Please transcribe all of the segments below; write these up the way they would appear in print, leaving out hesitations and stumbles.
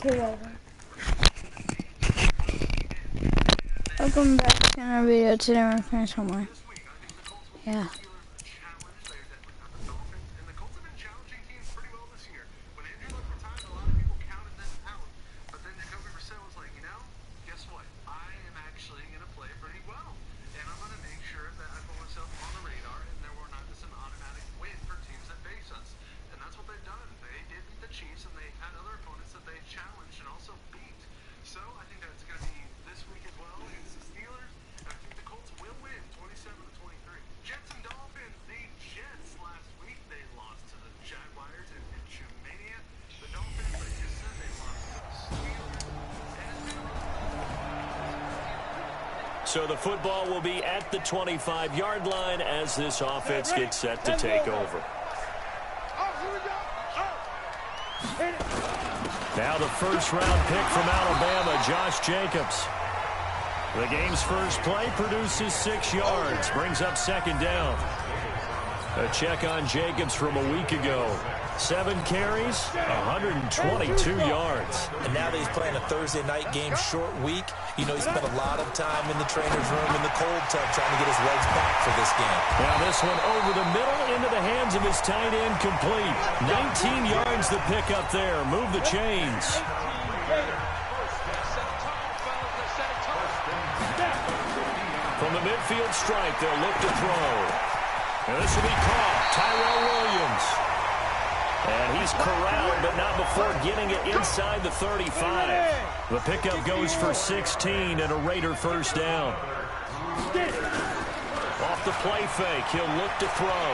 Okay, welcome back to another video. Today we're playing somewhere. Yeah. So the football will be at the 25-yard line as this offense gets set to take over. Now the first-round pick from Alabama, Josh Jacobs. The game's first play produces 6 yards, brings up second down. A check on Jacobs from a week ago. 7 carries, 122 yards. And now that he's playing a Thursday night game, short week, you know, he spent a lot of time in the trainer's room in the cold tub trying to get his legs back for this game. Now this one over the middle into the hands of his tight end, complete. 19 yards the pick up there. Move the chains. From the midfield stripe, they'll look to throw. And this will be caught. Tyrell Williams. And he's corralled, but not before getting it inside the 35. The pickup goes for 16 and a Raider first down. Off the play fake, he'll look to throw.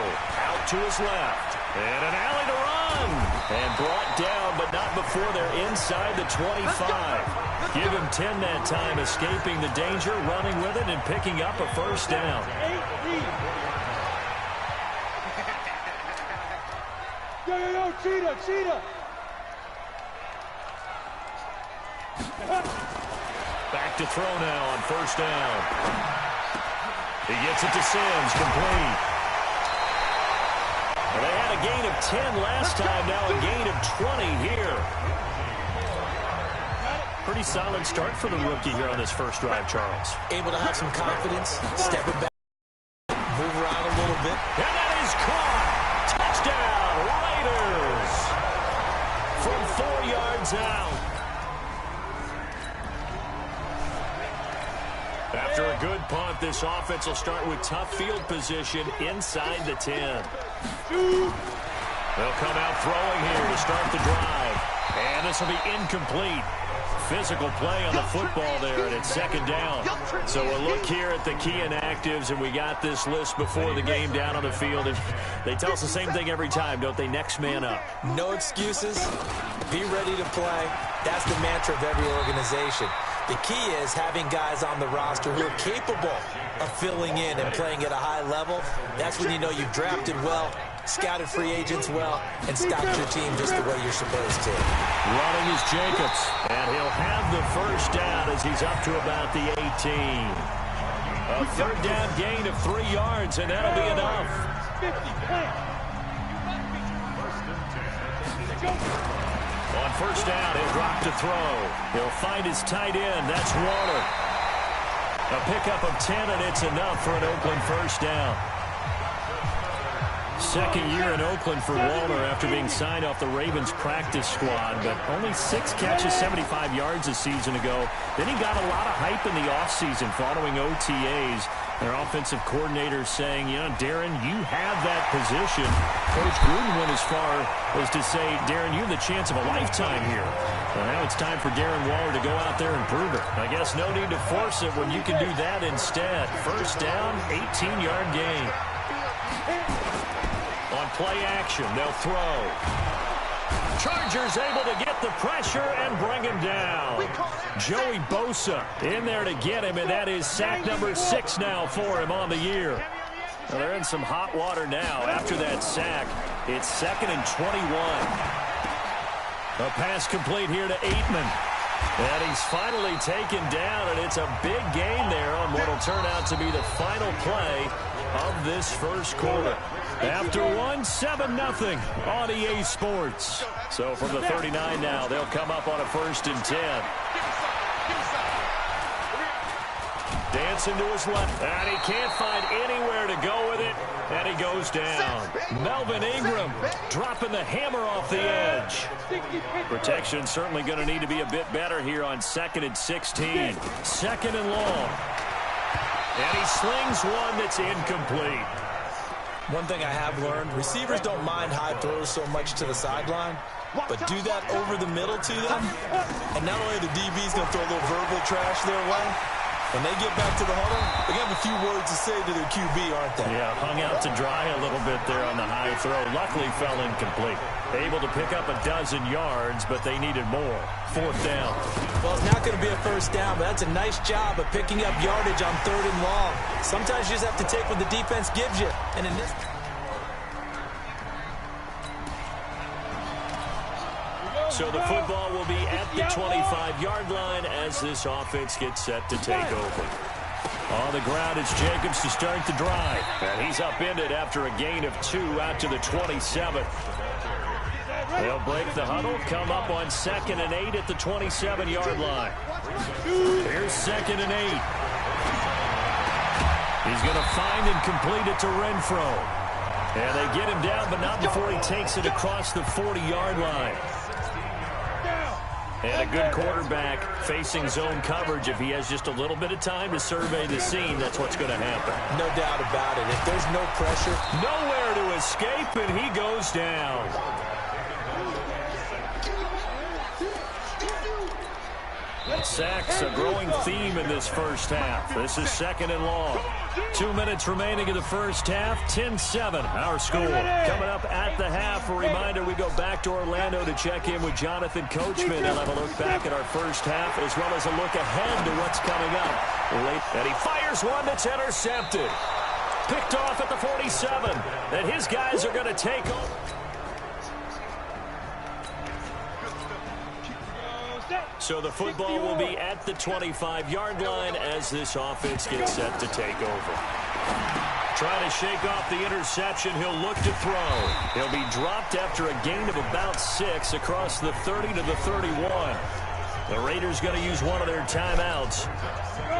Out to his left. And an alley to run. And brought down, but not before they're inside the 25. Give him 10 that time, escaping the danger, running with it, and picking up a first down. Yo, cheetah! Back to throw now on first down. He gets it to Sims, complete. Well, they had a gain of 10 last time, now a gain of 20 here. Pretty solid start for the rookie here on this first drive, Charles. Able to have some confidence, stepping back, move around a little bit. And that is caught. Touchdown, Raiders. From 4 yards out. After a good punt, this offense will start with tough field position inside the 10. They'll come out throwing here to start the drive. And this will be incomplete. Physical play on the football there, and it's second down. So we'll look here at the key inactives, and we got this list before the game down on the field. And they tell us the same thing every time, don't they? Next man up. No excuses. Be ready to play. That's the mantra of every organization. The key is having guys on the roster who are capable of filling in and playing at a high level. That's when you know you've drafted well, scouted free agents well, and stocked your team just the way you're supposed to. Running is Jacobs, and he'll have the first down as he's up to about the 18. A third down gain of 3 yards, and that'll be enough. On first down, he'll drop to throw. He'll find his tight end. That's Warner. A pickup of 10, and it's enough for an Oakland first down. Second year in Oakland for Warner after being signed off the Ravens practice squad, but only 6 catches, 75 yards a season ago. Then he got a lot of hype in the offseason following OTAs. Their offensive coordinator saying, you know, Darren, you have that position. Coach Gruden went as far as to say, Darren, you have the chance of a lifetime here. Well, now it's time for Darren Waller to go out there and prove it. I guess no need to force it when you can do that instead. First down, 18-yard gain. On play action, they'll throw. Chargers able to get the pressure and bring him down. Joey Bosa in there to get him, and that is sack number 6 now for him on the year. Well, they're in some hot water now. After that sack, it's 2nd and 21. A pass complete here to Aitman. And he's finally taken down, and it's a big gain there on what will turn out to be the final play of this first quarter. After one, 7-0 on EA Sports. So from the 39 now, they'll come up on a 1st and 10. Dancing to his left, and he can't find anywhere to go with it, and he goes down. Melvin Ingram dropping the hammer off the edge. Protection certainly going to need to be a bit better here on 2nd and 16. 2nd and long. And he slings one that's incomplete. One thing I have learned, receivers don't mind high throws so much to the sideline, but do that over the middle to them, and not only the DB's going to throw a little verbal trash their way, when they get back to the huddle, they're going to have a few words to say to their QB, aren't they? Yeah, hung out to dry a little bit there on the high throw. Luckily fell incomplete. Able to pick up a dozen yards, but they needed more. 4th down. Well, it's not going to be a 1st down, but that's a nice job of picking up yardage on 3rd and long. Sometimes you just have to take what the defense gives you. And in this... So the football will be at the 25-yard line as this offense gets set to take over. On the ground, it's Jacobs to start the drive. And he's upended after a gain of 2 out to the 27. They'll break the huddle, come up on 2nd and 8 at the 27-yard line. Here's 2nd and 8. He's going to find and complete it to Renfro. And they get him down, but not before he takes it across the 40-yard line. And a good quarterback facing zone coverage. If he has just a little bit of time to survey the scene, that's what's going to happen. No doubt about it. If there's no pressure, nowhere to escape, and he goes down. Sacks, a growing theme in this 1st half. This is 2nd and long. 2 minutes remaining in the 1st half. 10-7, our score. Coming up at the half, a reminder, we go back to Orlando to check in with Jonathan Coachman and have a look back at our 1st half, as well as a look ahead to what's coming up. And he fires one that's intercepted. Picked off at the 47. And his guys are going to take over. So the football will be at the 25-yard line as this offense gets set to take over. Trying to shake off the interception, he'll look to throw. He'll be dropped after a gain of about 6 across the 30 to the 31. The Raiders going to use one of their timeouts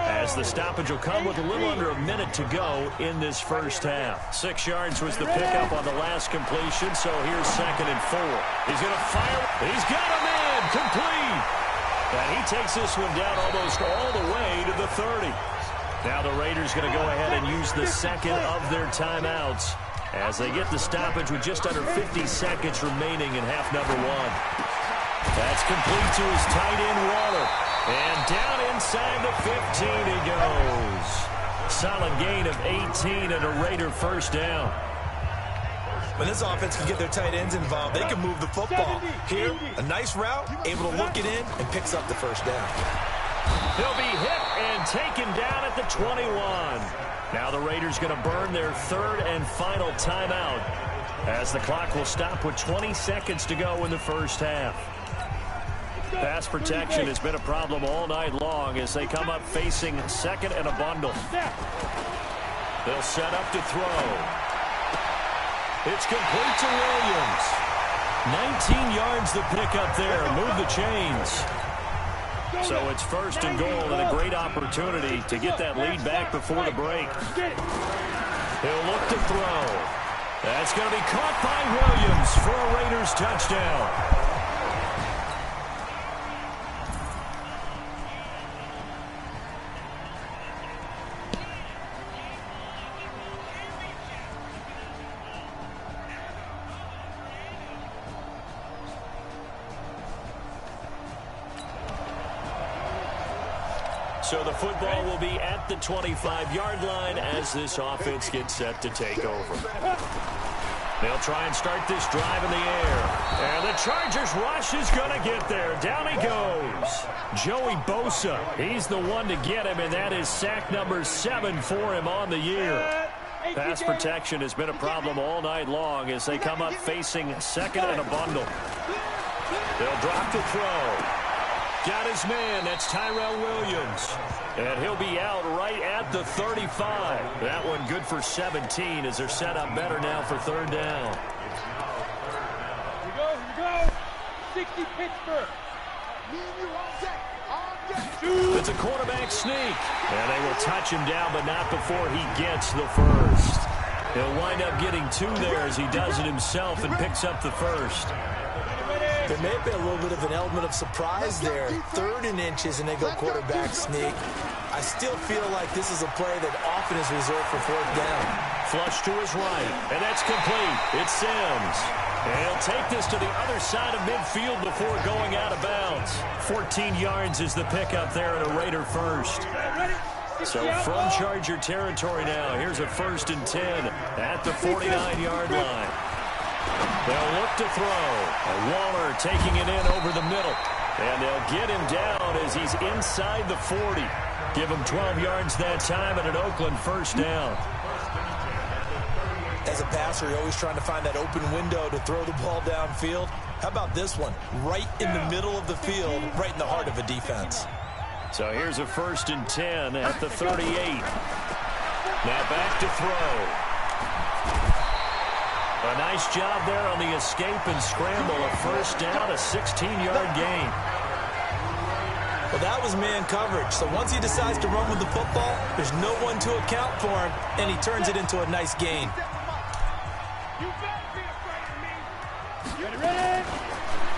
as the stoppage will come with a little under a minute to go in this 1st half. 6 yards was the pickup on the last completion, so here's 2nd and 4. He's going to fire. He's got a man complete. And he takes this one down almost all the way to the 30. Now the Raiders going to go ahead and use the 2nd of their timeouts as they get the stoppage with just under 50 seconds remaining in half number 1. That's complete to his tight end, Waller. And down inside the 15 he goes. Solid gain of 18 and a Raider 1st down. When this offense can get their tight ends involved, they can move the football. Here, a nice route, able to look it in, and picks up the 1st down. He'll be hit and taken down at the 21. Now the Raiders going to burn their 3rd and final timeout as the clock will stop with 20 seconds to go in the 1st half. Pass protection has been a problem all night long as they come up facing 2nd and a bundle. They'll set up to throw. It's complete to Williams. 19 yards the pick up there. Move the chains. So it's 1st and goal and a great opportunity to get that lead back before the break. He'll look to throw. That's going to be caught by Williams for a Raiders touchdown. So the football will be at the 25-yard line as this offense gets set to take over. They'll try and start this drive in the air. And the Chargers rush is going to get there. Down he goes. Joey Bosa, he's the one to get him, and that is sack number 7 for him on the year. Pass protection has been a problem all night long as they come up facing 2nd and a bundle. They'll drop to throw. got his man. That's Tyrell Williams. And he'll be out right at the 35. That one good for 17 as they're set up better now for third down. Here we go. 60 Pittsburgh. It's a quarterback sneak. And they will touch him down, but not before he gets the first. He'll wind up getting 2 there as he does it himself and picks up the first. There may be a little bit of an element of surprise there. 3rd and inches, and they go quarterback sneak. I still feel like this is a play that often is reserved for 4th down. Flush to his right, and that's complete. It's Sims. And he'll take this to the other side of midfield before going out of bounds. 14 yards is the pickup there at a Raider first. So from Charger territory now, here's a 1st and 10 at the 49-yard line. They'll look to throw. Waller taking it in over the middle. And they'll get him down as he's inside the 40. Give him 12 yards that time and an Oakland 1st down. As a passer, you're always trying to find that open window to throw the ball downfield. How about this one? Right in the middle of the field, right in the heart of a defense. So here's a 1st and 10 at the 38. Now back to throw. A nice job there on the escape and scramble. A 1st down, a 16-yard gain. Well, that was man coverage. So once he decides to run with the football, there's no one to account for him, and he turns it into a nice gain.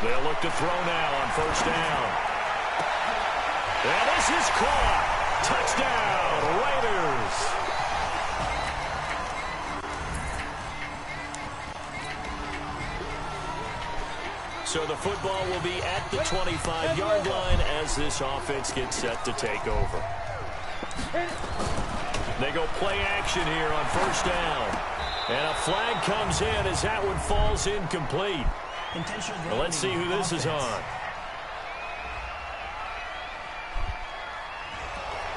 They'll look to throw now on 1st down. And this is caught. Touchdown, Raiders. So the football will be at the 25-yard line as this offense gets set to take over. They go play action here on 1st down. And a flag comes in as that one falls incomplete. Well, let's see who this is on.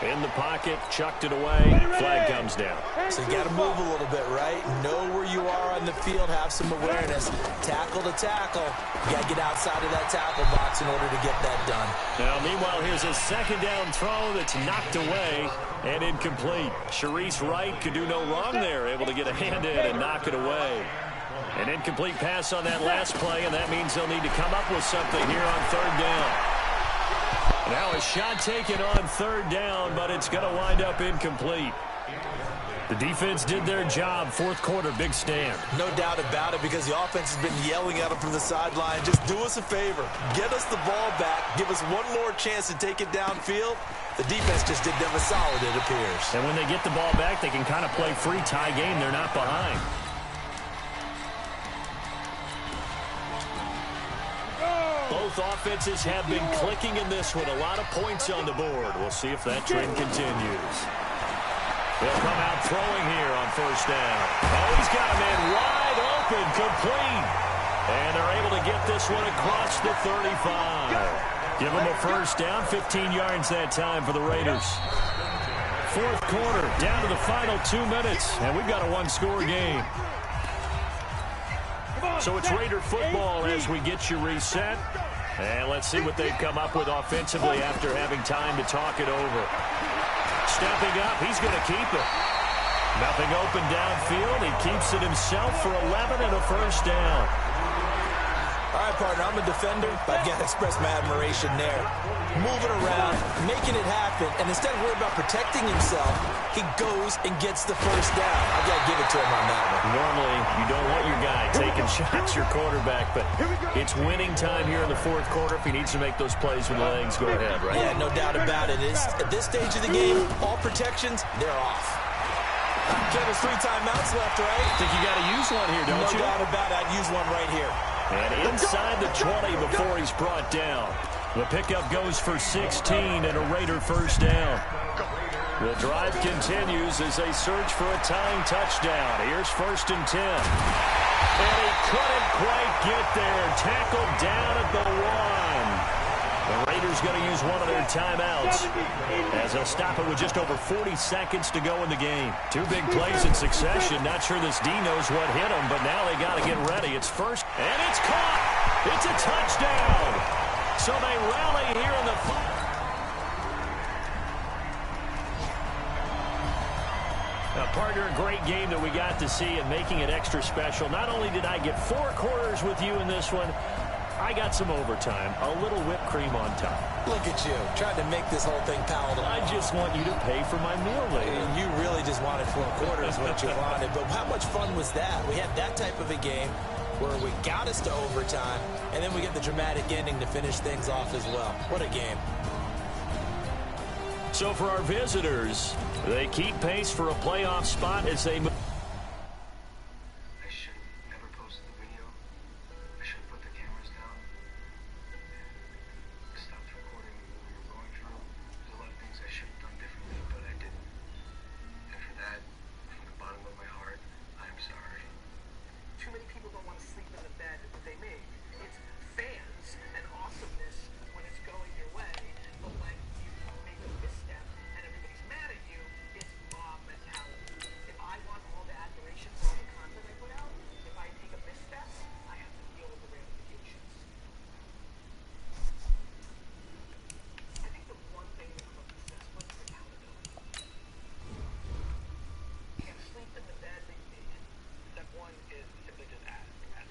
In the pocket, chucked it away. Flag comes down. So you got to move a little bit, right? Know where you are on the field, have some awareness. Tackle to tackle. You got to get outside of that tackle box in order to get that done. Now, meanwhile, here's a 2nd down throw that's knocked away and incomplete. Sharice Wright could do no wrong there, able to get a hand in and knock it away. An incomplete pass on that last play, and that means they'll need to come up with something here on 3rd down. Now a shot taken on 3rd down, but it's going to wind up incomplete. The defense did their job. 4th quarter, big stand. No doubt about it, because the offense has been yelling at them from the sideline. Just do us a favor. Get us the ball back. Give us one more chance to take it downfield. The defense just did them a solid, it appears. And when they get the ball back, they can kind of play free tie game. They're not behind. Both offenses have been clicking in this one. A lot of points on the board. We'll see if that trend continues. They'll come out throwing here on 1st down. Oh, he's got a man wide open, complete. And they're able to get this one across the 35. Give them a 1st down, 15 yards that time for the Raiders. 4th quarter, down to the final 2 minutes, and we've got a 1-score game. So it's Raider football as we get you reset. And let's see what they've come up with offensively after having time to talk it over. Stepping up, he's going to keep it. Nothing open downfield. He keeps it himself for 11 and a 1st down. All right, partner, I'm a defender, but I've got to express my admiration there. Moving around, making it happen, and instead of worrying about protecting himself, he goes and gets the 1st down. I've got to give it to him on that one. Normally, you don't want your guy taking shots, your quarterback, but it's winning time here in the 4th quarter. If he needs to make those plays with the legs, go ahead, right? Yeah, no doubt about it. At this stage of the game, all protections, they're off. Kevin's 3 timeouts left, right? I think you got to use one here, don't you? No doubt about it. I'd use one right here. And inside the 20 before he's brought down. The pickup goes for 16 and a Raider 1st down. The drive continues as they search for a tying touchdown. Here's 1st and 10. And he couldn't quite get there. Tackled down at the 1. The Raiders going to use one of their timeouts as they'll stop it with just over 40 seconds to go in the game. 2 big plays in succession. Not sure this D knows what hit him, but now they got to get ready. It's 1st, and it's caught. It's a touchdown. So they rally here in the final. Now, partner, a great game that we got to see and making it extra special. Not only did I get 4 quarters with you in this one, I got some overtime, a little whipped cream on top. Look at you, trying to make this whole thing palatable. I just want you to pay for my meal later. You really just wanted 4 quarters, what you wanted. But how much fun was that? We had that type of a game where we got us to overtime, and then we get the dramatic ending to finish things off as well. What a game. So for our visitors, they keep pace for a playoff spot as they move. I should have never posted the video. I should have put the cameras down and stopped recording what we were going through. There's a lot of things I should have done differently, but I didn't. And for that, from the bottom of my heart, I'm sorry. Too many people don't want to sleep in the bed that they make. It's fans and awesomeness when it's going your way, but when you make a misstep and everybody's mad at you, it's mob mentality. If I want all the admiration for all the content I put out, if I take a misstep, I have to deal with the ramifications. I think the one thing that I'm obsessed with is accountability. You can't sleep in the bed that you made. Step one is simply just ask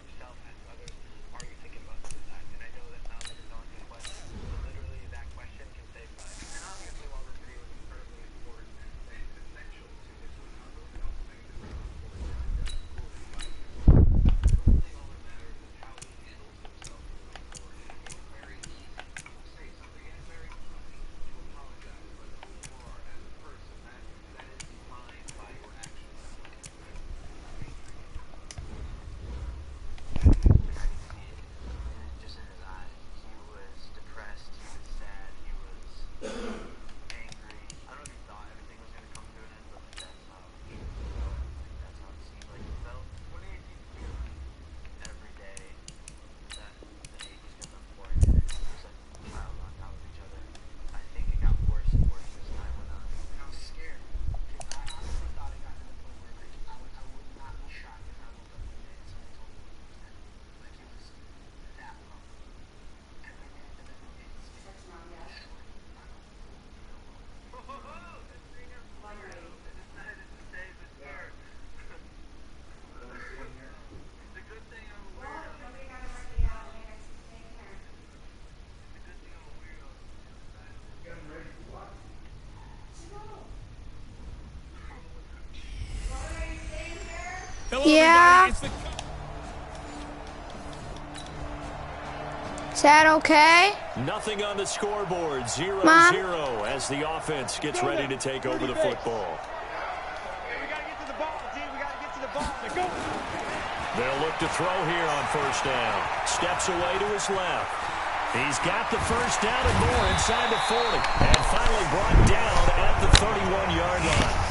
yourself, ask others, are you thinking about suicide? And I know that sounds like a daunting question, but literally that question can save lives. And obviously while this video is incredibly important and it's essential to his recovery, I also think it's very important that ultimately all that matters is how he handles himself moving forward. It's very easy to say something, and it's very easy to apologize, but who you are as a person, that is defined by your actions. Just in his eyes, he was depressed, he was sad, he was angry. I don't know if he thought everything was going to come to an end, but that's how he felt. That's how it seemed like he felt. What do you feel every day that the hate just kept on pouring in? It was like piles on top of each other. I think it got worse and worse as time went on. And I was scared. I honestly thought it got to the point where like, I would not be shocked if I woke up one day and somebody told me he was dead. Like it was that low. And it's that's not yet. This thing is fluttering. I decided to save his hair. It's a good thing I'm a weirdo. Nobody got to work the out and I got to take care. It's a good thing I'm a weirdo. Getting ready for what? Hello, Yeah. everybody. It's the Is that okay? Nothing on the scoreboard, 0-0 Mom? as the offense gets ready to take over the football. We got to get to the ball, D. We got to get to the ball. Go. They'll look to throw here on first down. Steps away to his left. He's got the first down and more inside the 40. And finally brought down at the 31-yard line.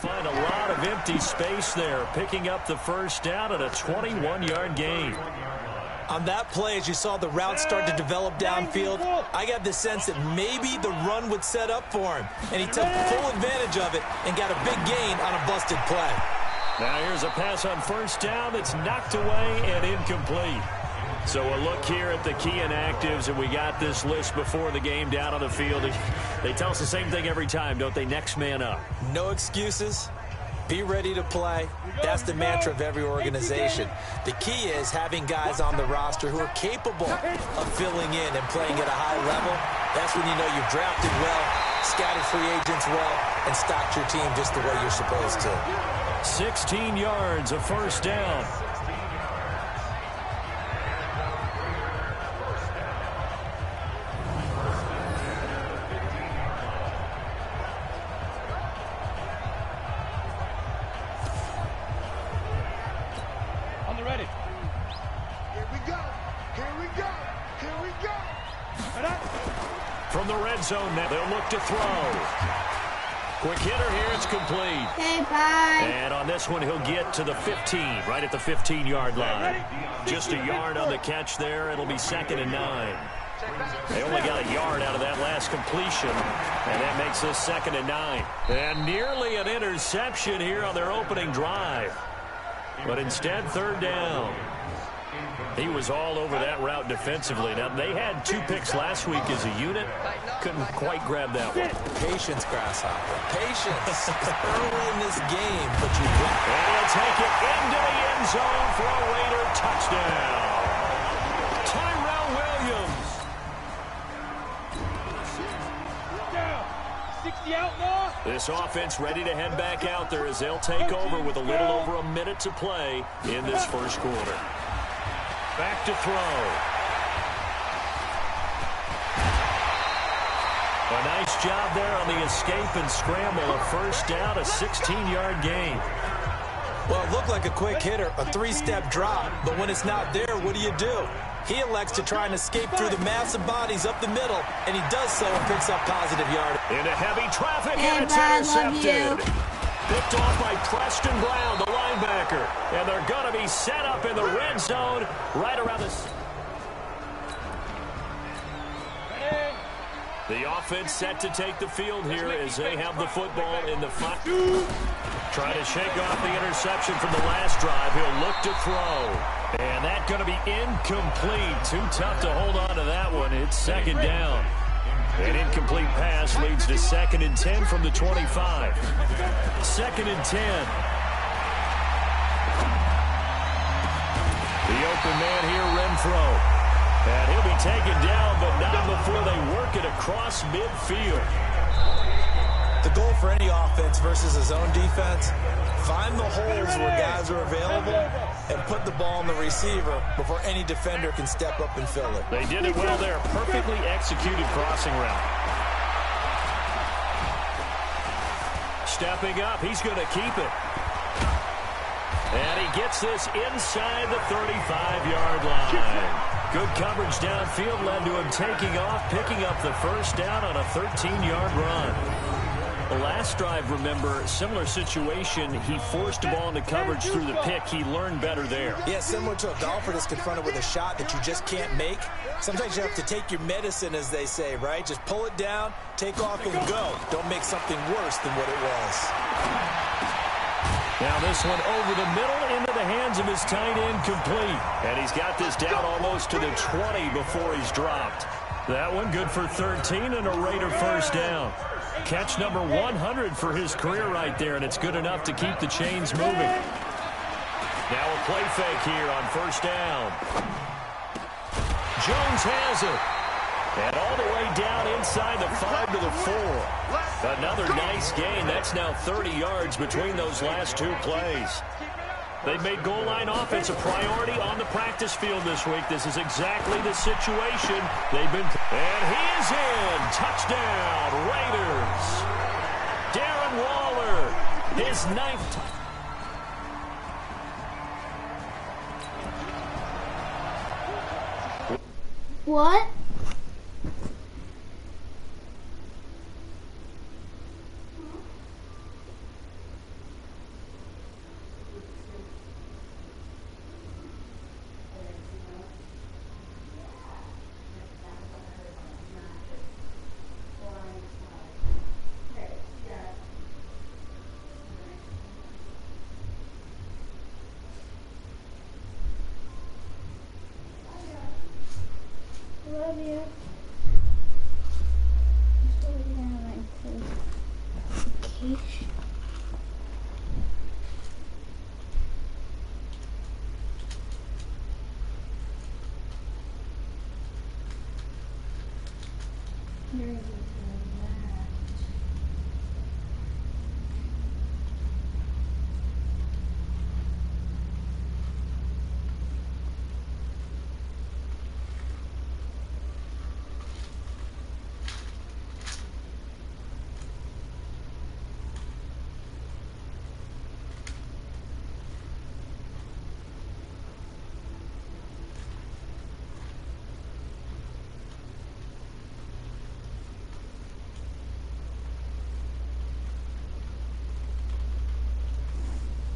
Find a lot of empty space there, picking up the first down at a 21-yard gain. On that play, as you saw the route start to develop downfield, I got the sense that maybe the run would set up for him, and he took full advantage of it and got a big gain on a busted play. Now here's a pass on first down that's knocked away and incomplete. So a look here at the key inactives, and we got this list before the game down on the field. They tell us the same thing every time, don't they? Next man up. No excuses. Be ready to play. That's the mantra of every organization. The key is having guys on the roster who are capable of filling in and playing at a high level. That's when you know you've drafted well, scouted free agents well, and stocked your team just the way you're supposed to. 16 yards, a first down. On the ready. Here we go. Here we go. Here we go. From the red zone now, they'll look to throw. Quick hitter here, it's complete. Okay, bye. And on this one, he'll get to the 15, right at the 15-yard line. Just a yard on the catch there. It'll be 2nd and 9. They only got a yard out of that last completion, and that makes this 2nd and 9. And nearly an interception here on their opening drive. But instead, 3rd down. He was all over that route defensively. Now, they had 2 picks last week as a unit. Couldn't quite grab that one. Patience, Grasshopper. Patience. It's early in this game, but you got it. And he'll take it into the end zone for a Raider touchdown. Tyrell Williams. 60 out now. This offense ready to head back out there as they'll take over with a little over a minute to play in this first quarter. Back to throw. A nice job there on the escape and scramble. A first down, a 16-yard gain. Well, it looked like a quick hitter, a 3-step drop, but when it's not there, what do? He elects to try and escape through the massive bodies up the middle, and he does so and picks up positive yardage. Into heavy traffic, Hey, and it's bye, love intercepted. Picked off by Preston Brown, the linebacker. And they're going to be set up in the red zone right around the offense set to take the field here as they have the football in the trying to shake off the interception from the last drive. He'll look to throw. And that's going to be incomplete. Too tough to hold on to that one. It's 2nd down. An incomplete pass leads to 2nd and 10 from the 25. 2nd and 10. The open man here, Renfro. And he'll be taken down, but not before they work it across midfield. The goal for any offense versus a zone defense, find the holes where guys are available and put the ball on the receiver before any defender can step up and fill it. They did it well there. Perfectly executed crossing route. Stepping up, he's going to keep it. And he gets this inside the 35-yard line. Good coverage downfield led to him taking off, picking up the first down on a 13-yard run. The last drive, remember, similar situation. He forced the ball into coverage through the pick. He learned better there. Yeah, similar to a golfer that's confronted with a shot that you just can't make. Sometimes you have to take your medicine, as they say, right? Just pull it down, take off, and go. Don't make something worse than what it was. Now this one over the middle into the hands of his tight end, complete. And he's got this down almost to the 20 before he's dropped. That one good for 13 and a Raider first down. Catch number 100 for his career right there, and it's good enough to keep the chains moving. Now a play fake here on first down. Jones has it. And all the way down inside the 5 to the 4. Another nice gain. That's now 30 yards between those last 2 plays. They've made goal line offense a priority on the practice field this week. This is exactly the situation they've been. And he is in. Touchdown, Raiders. Darren Waller, his 9th. What? Love you. Okay.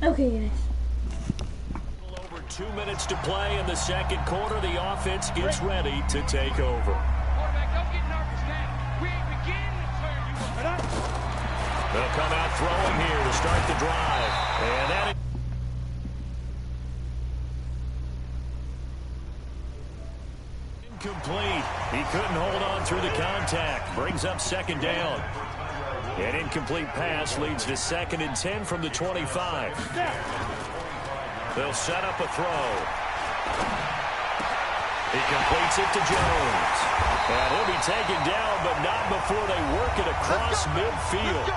Okay, guys. Over 2 minutes to play in the second quarter. The offense gets ready to take over. Quarterback, don't get nervous now. We ain't beginning to turn you up. They'll come out throwing here to start the drive. And that incomplete. He couldn't hold on through the contact. Brings up second down. An incomplete pass leads to 2nd and 10 from the 25. They'll set up a throw. He completes it to Jones. And he'll be taken down, but not before they work it across midfield.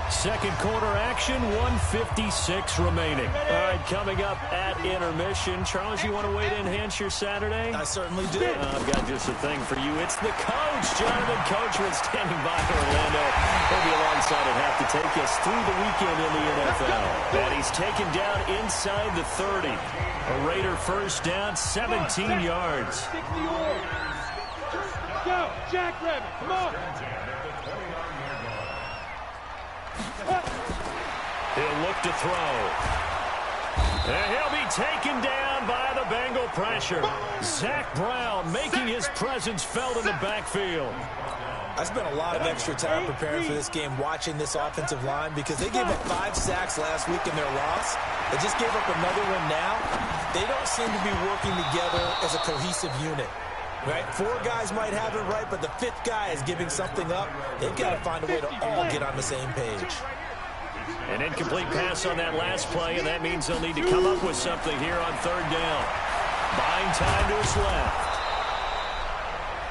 Second quarter action, 1:56 remaining. All right, coming up at intermission. Charles, you want to wait to enhance your Saturday? I certainly do. I've got just a thing for you. It's the coach, Jonathan Coachman, standing by Orlando. He'll be alongside at half to take us through the weekend in the NFL. And he's taken down inside the 30. A Raider first down, 17 yards. Stick the oars. Go, Jackrabbit, come on. He'll look to throw. And he'll be taken down by the Bengal pressure. Zach Brown making his presence felt in the backfield. I spent a lot of extra time preparing for this game, watching this offensive line, because they gave up 5 sacks last week in their loss. They just gave up another one now. They don't seem to be working together as a cohesive unit. Right? 4 guys might have it right, but the 5th guy is giving something up. They've got to find a way to all get on the same page. An incomplete pass on that last play, and that means they'll need to come up with something here on 3rd down. Buying time to his left.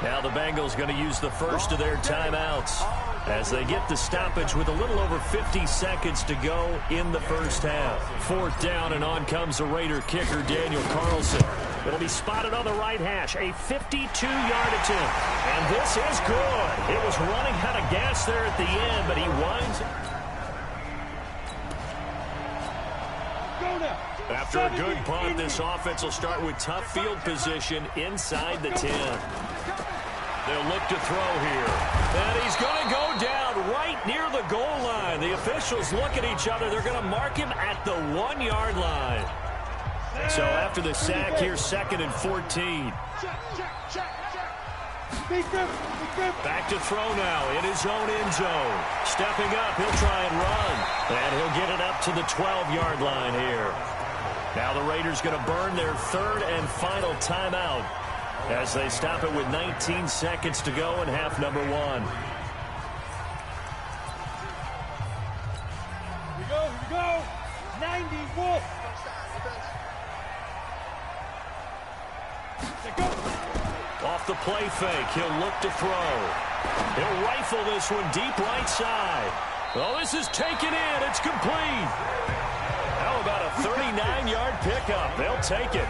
Now the Bengals going to use the first of their timeouts as they get the stoppage with a little over 50 seconds to go in the first half. 4th down, and on comes the Raider kicker, Daniel Carlson. It'll be spotted on the right hash, a 52-yard attempt. And this is good. It was running out of gas there at the end, but he winds. After a good punt, this offense will start with tough field position inside the 10. They'll look to throw here. And he's going to go down right near the goal line. The officials look at each other. They're going to mark him at the 1-yard line. So after the sack, here's 2nd and 14. Back to throw now in his own end zone. Stepping up, he'll try and run. And he'll get it up to the 12-yard line here. Now the Raiders going to burn their 3rd and final timeout as they stop it with 19 seconds to go in half number 1. Here we go. 90 Wolf. Off the play fake, he'll look to throw. He'll rifle this one deep right side. Well, this is taken in. It's complete. How about a 39-yard pickup? They'll take it.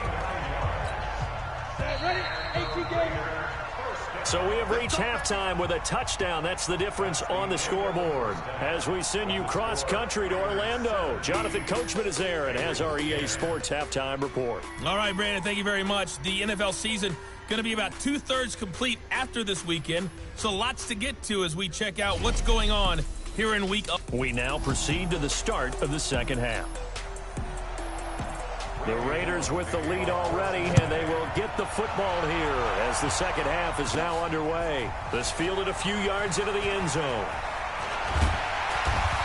So we have reached halftime with a touchdown. That's the difference on the scoreboard. As we send you cross-country to Orlando, Jonathan Coachman is there and has our EA Sports halftime report. All right, Brandon, thank you very much. The NFL season going to be about 2/3 complete after this weekend, so lots to get to as we check out what's going on here in week. We now proceed to the start of the second half. The Raiders with the lead already, and they will get the football here as the second half is now underway. This fielded a few yards into the end zone.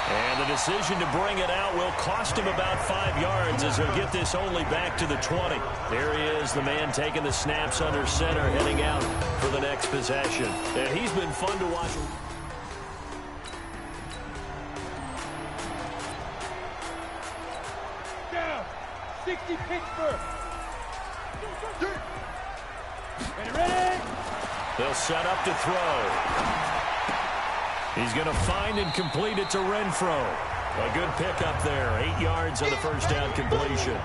And the decision to bring it out will cost him about 5 yards as he'll get this only back to the 20. There he is, the man taking the snaps under center, heading out for the next possession. And he's been fun to watch. 60 Pittsburgh. Ready? They'll set up to throw. He's going to find and complete it to Renfro. A good pickup there. 8 yards on the first down completion.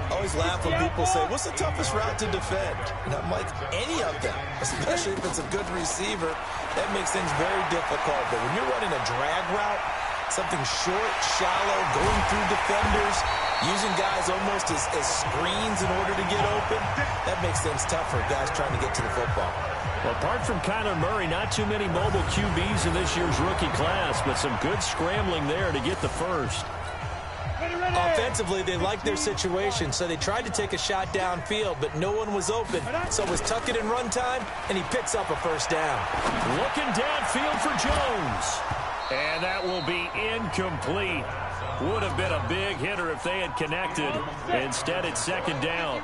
I always laugh when people say, what's the toughest route to defend? And I'm like, any of them, especially if it's a good receiver. That makes things very difficult. But when you're running a drag route, something short, shallow, going through defenders, Using guys almost as screens in order to get open, that makes things tough for guys trying to get to the football. Well, apart from Kyler Murray, not too many mobile QBs in this year's rookie class, but some good scrambling there to get the first. Offensively, they liked their situation, so they tried to take a shot downfield, but no one was open. So it was tuck it in run time, and he picks up a first down. Looking downfield for Jones. And that will be incomplete. Would have been a big hitter if they had connected. Instead, it's second down.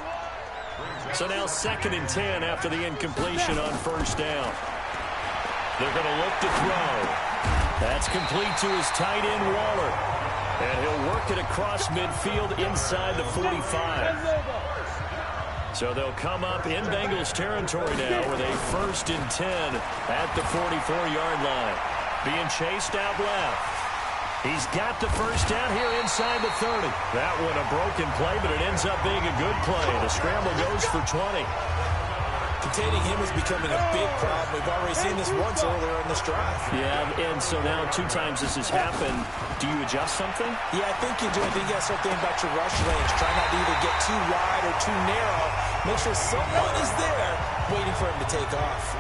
So now 2nd and 10 after the incompletion on first down. They're going to look to throw. That's complete to his tight end, Waller. And he'll work it across midfield inside the 45. So they'll come up in Bengals territory now with a 1st and 10 at the 44-yard line. Being chased out left. He's got the first down here inside the 30. That one a broken play, but it ends up being a good play. The scramble goes for 20. Containing him is becoming a big problem. We've already seen this once earlier in this drive. Yeah, and so now 2 times this has happened. Do you adjust something? Yeah, I think you do. I think you got to start thinking about your rush range. Try not to either get too wide or too narrow. Make sure someone is there waiting for him to take off.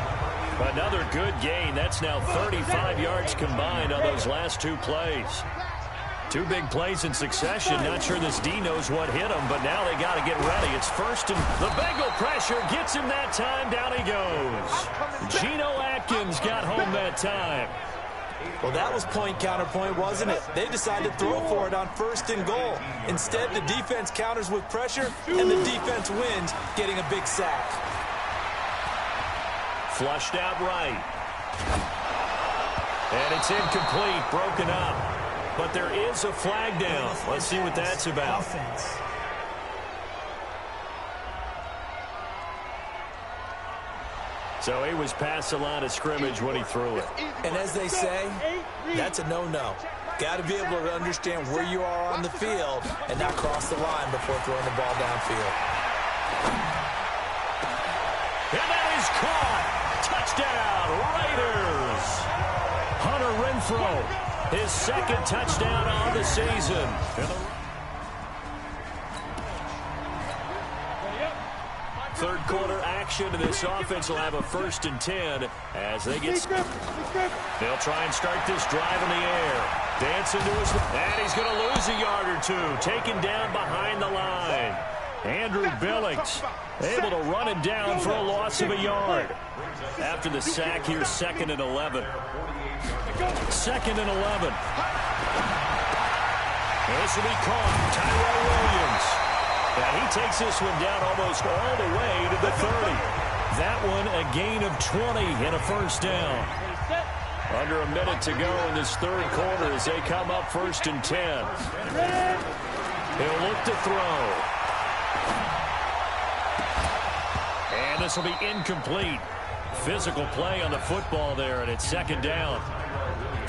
Another good gain. That's now 35 yards combined on those last 2 plays. 2 big plays in succession. Not sure this D knows what hit him, but now they got to get ready. It's first, and the Bengal pressure gets him that time. Down he goes. Geno Atkins got home that time. Well, that was point counterpoint, wasn't it? They decided to throw for it on 1st and goal. Instead, the defense counters with pressure, and the defense wins, getting a big sack. Flushed out right. And it's incomplete, broken up. But there is a flag down. Let's see what that's about. So he was past the line of scrimmage when he threw it. And as they say, that's a no-no. Got to be able to understand where you are on the field and not cross the line before throwing the ball downfield. And that is caught. Touchdown, Raiders. Hunter Renfrow, his 2nd touchdown on the season. Third quarter action, and this offense will have a 1st and 10 as they get... They'll try and start this drive in the air. Dancing to his... And he's going to lose a yard or 2. Taken down behind the line. Andrew Billings able to run him down for a loss of a yard. After the sack here, 2nd and 11. 2nd and 11. This will be caught. Tyrell Williams. And he takes this one down almost all the way to the 30. That one a gain of 20 and a first down. Under a minute to go in this 3rd quarter as they come up 1st and 10. He'll look to throw. And this will be incomplete. Physical play on the football there, and it's 2nd down.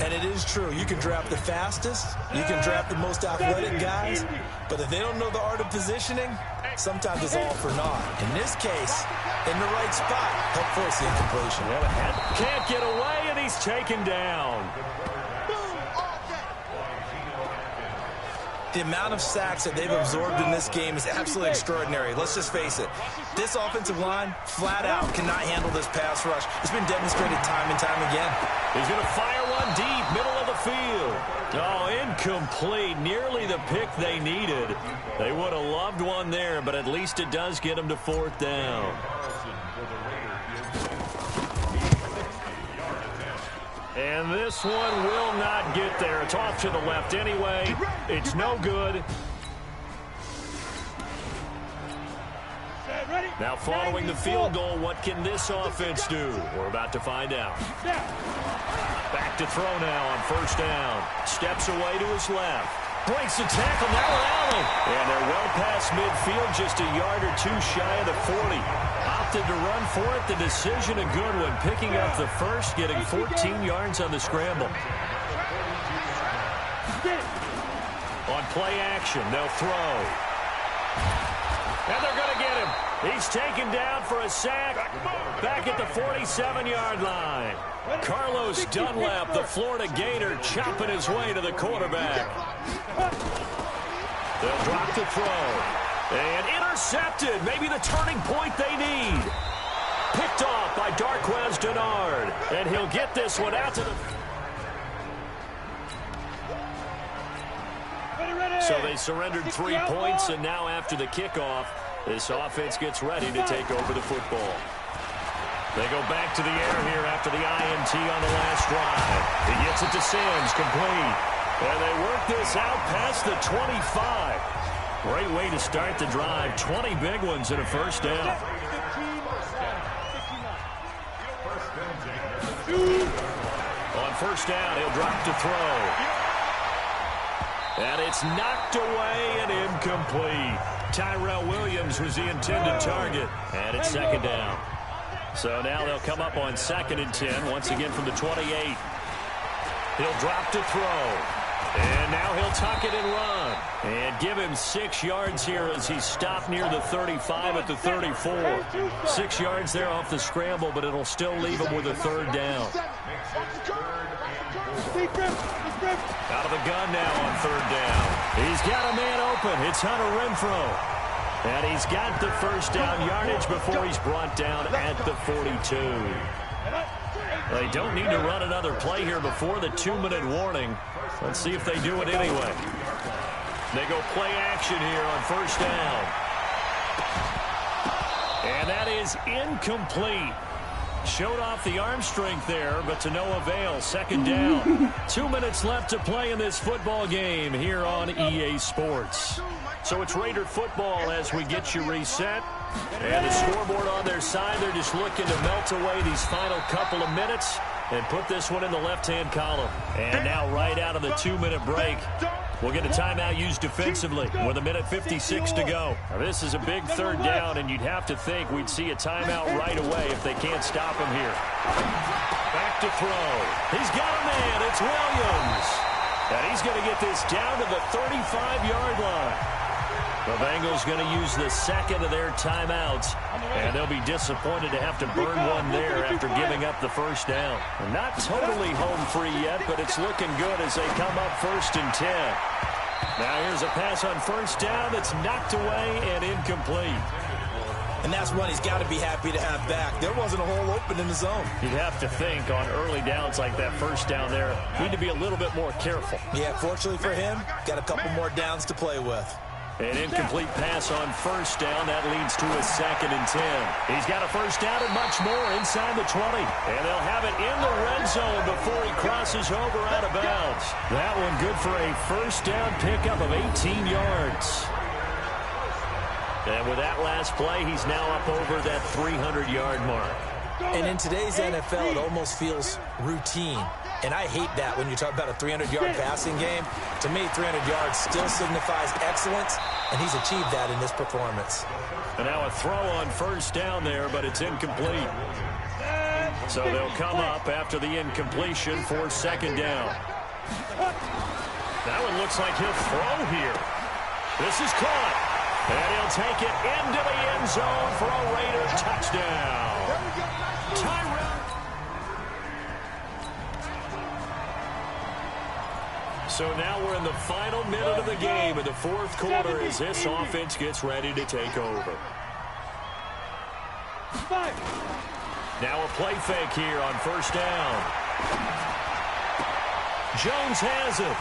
And it is true. You can draft the fastest. You can draft the most athletic guys. But if they don't know the art of positioning, sometimes it's all for naught. In this case, in the right spot, help force the incompletion. Can't get away, and he's taken down. The amount of sacks that they've absorbed in this game is absolutely extraordinary. Let's just face it. This offensive line, flat out, cannot handle this pass rush. It's been demonstrated time and time again. He's going to fire one deep, middle of the field. Oh, incomplete. Nearly the pick they needed. They would have loved one there, but at least it does get them to 4th down. And this one will not get there. It's off to the left anyway. It's no good. Now following the field goal, what can this offense do? We're about to find out. Back to throw now on 1st down. Steps away to his left. Breaks the tackle now with Allen. And they're well past midfield, just a yard or 2 shy of the 40. Opted to run for it. The decision a good one. Picking up the first, getting 14 yards on the scramble. On play action, they'll throw. And they're going to get him. He's taken down for a sack back at the 47-yard line. Carlos Dunlap, the Florida Gator, chopping his way to the quarterback. They'll drop the throw. And intercepted. Maybe the turning point they need. Picked off by Darquez Denard. And he'll get this one out to the... So they surrendered 3 points, and now after the kickoff, this offense gets ready to take over the football. They go back to the air here after the INT on the last drive. He gets it to Sims, complete. And they work this out past the 25. Great way to start the drive. 20 big ones and a first down. On first down, he'll drop to throw. And it's knocked away and incomplete. Tyrell Williams was the intended target. And it's second down. So now they'll come up on 2nd and 10, once again from the 28. He'll drop to throw. And now he'll tuck it and run. And give him 6 yards here as he stopped near the 35 at the 34. 6 yards there off the scramble, but it'll still leave him with a third down. Out of the gun now on third down. He's got a man open. It's Hunter Renfrow. And he's got the first down yardage before he's brought down at the 42. They don't need to run another play here before the 2-minute warning. Let's see if they do it anyway. They go play action here on first down. And that is incomplete. Showed off the arm strength there, but to no avail. Second down. 2 minutes left to play in this football game here on EA Sports. So it's Raider football as we get you reset. And the scoreboard on their side, they're just looking to melt away these final couple of minutes and put this one in the left-hand column. And now right out of the 2-minute break, we'll get a timeout used defensively with 1:56 to go. Now, this is a big third down, and you'd have to think we'd see a timeout right away if they can't stop him here. Back to throw. He's got a man. It's Williams. And he's going to get this down to the 35-yard line. The Bengals going to use the second of their timeouts, and they'll be disappointed to have to burn one there after giving up the first down. Not totally home free yet, but it's looking good as they come up 1st and 10. Now here's a pass on first down that's knocked away and incomplete. And that's one he's got to be happy to have back. There wasn't a hole open in the zone. You'd have to think on early downs like that first down there, need to be a little bit more careful. Yeah, fortunately for him, got a couple more downs to play with. An incomplete pass on first down. That leads to a 2nd and 10. He's got a first down and much more inside the 20. And they'll have it in the red zone before he crosses over out of bounds. That one good for a first down pickup of 18 yards. And with that last play, he's now up over that 300-yard mark. And in today's NFL, it almost feels routine. And I hate that when you talk about a 300-yard passing game. To me, 300 yards still signifies excellence, and he's achieved that in this performance. And now a throw on first down there, but it's incomplete. So they'll come up after the incompletion for second down. That one looks like he'll throw here. This is caught. And he'll take it into the end zone for a Raider touchdown. Tyrell. So now we're in the final minute of the game in the fourth quarter as this offense gets ready to take over. Now a play fake here on first down. Jones has it.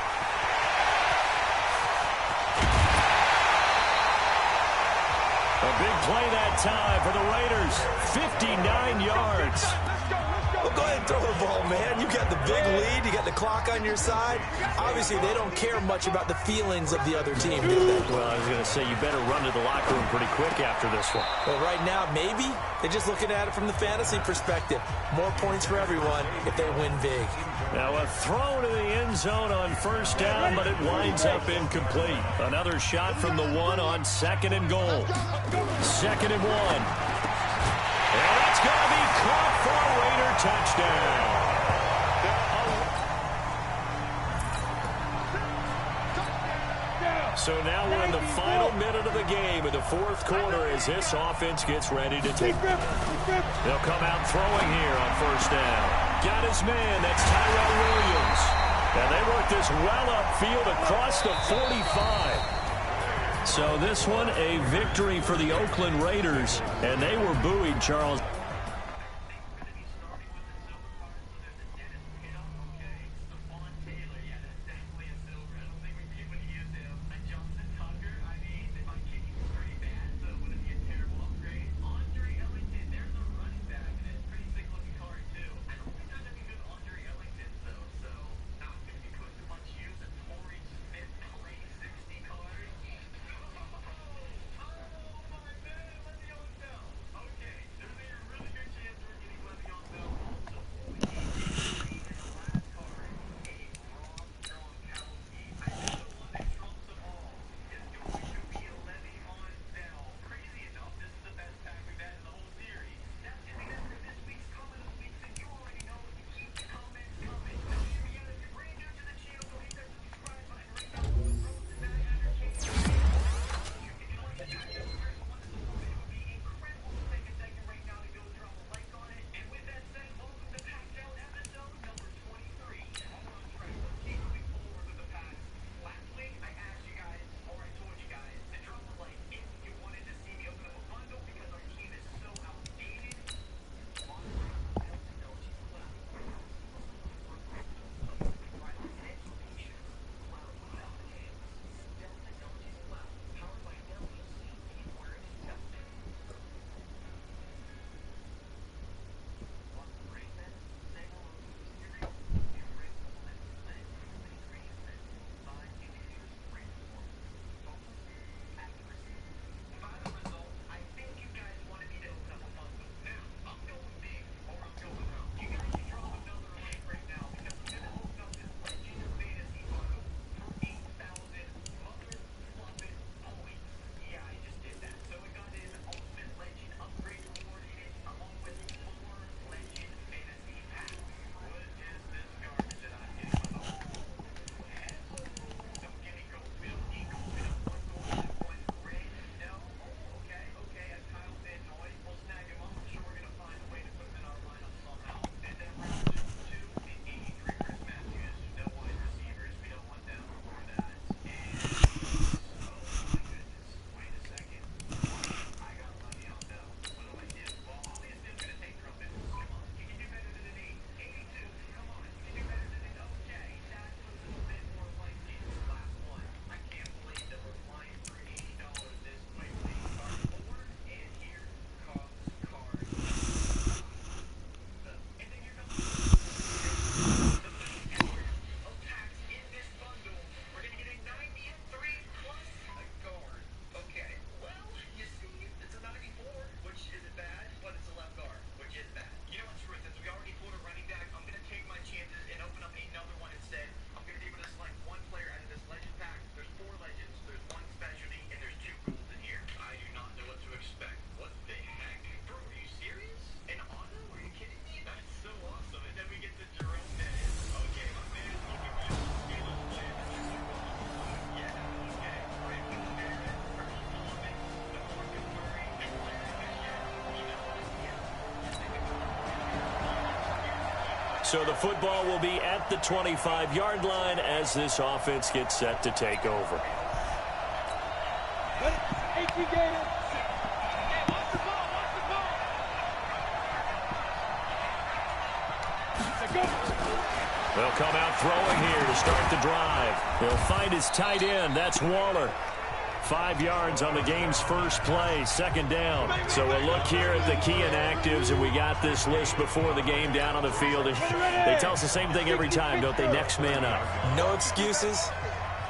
A big play that time for the Raiders. 59 yards. Well, go ahead and throw the ball, man. You got the big lead. You got the clock on your side. Obviously, they don't care much about the feelings of the other team, do they? Well, I was going to say, you better run to the locker room pretty quick after this one. Well, right now, maybe. They're just looking at it from the fantasy perspective. More points for everyone if they win big. Now a throw to the end zone on first down, but it winds up incomplete. Another shot from the one on 2nd and goal. 2nd and 1. And that's going to be caught for a Raider touchdown. So now we're in the final minute of the game in the fourth quarter as this offense gets ready to take. They'll come out throwing here on first down. Got his man. That's Tyrell Williams. And they work this well upfield across the 45. So this one, a victory for the Oakland Raiders, and they were buoyed, Charles. So the football will be at the 25-yard line as this offense gets set to take over. They'll come out throwing here to start the drive. He'll find his tight end. That's Waller. 5 yards on the game's first play, second down. So we'll look here at the key inactives, and we got this list before the game down on the field. And they tell us the same thing every time, don't they? Next man up. No excuses.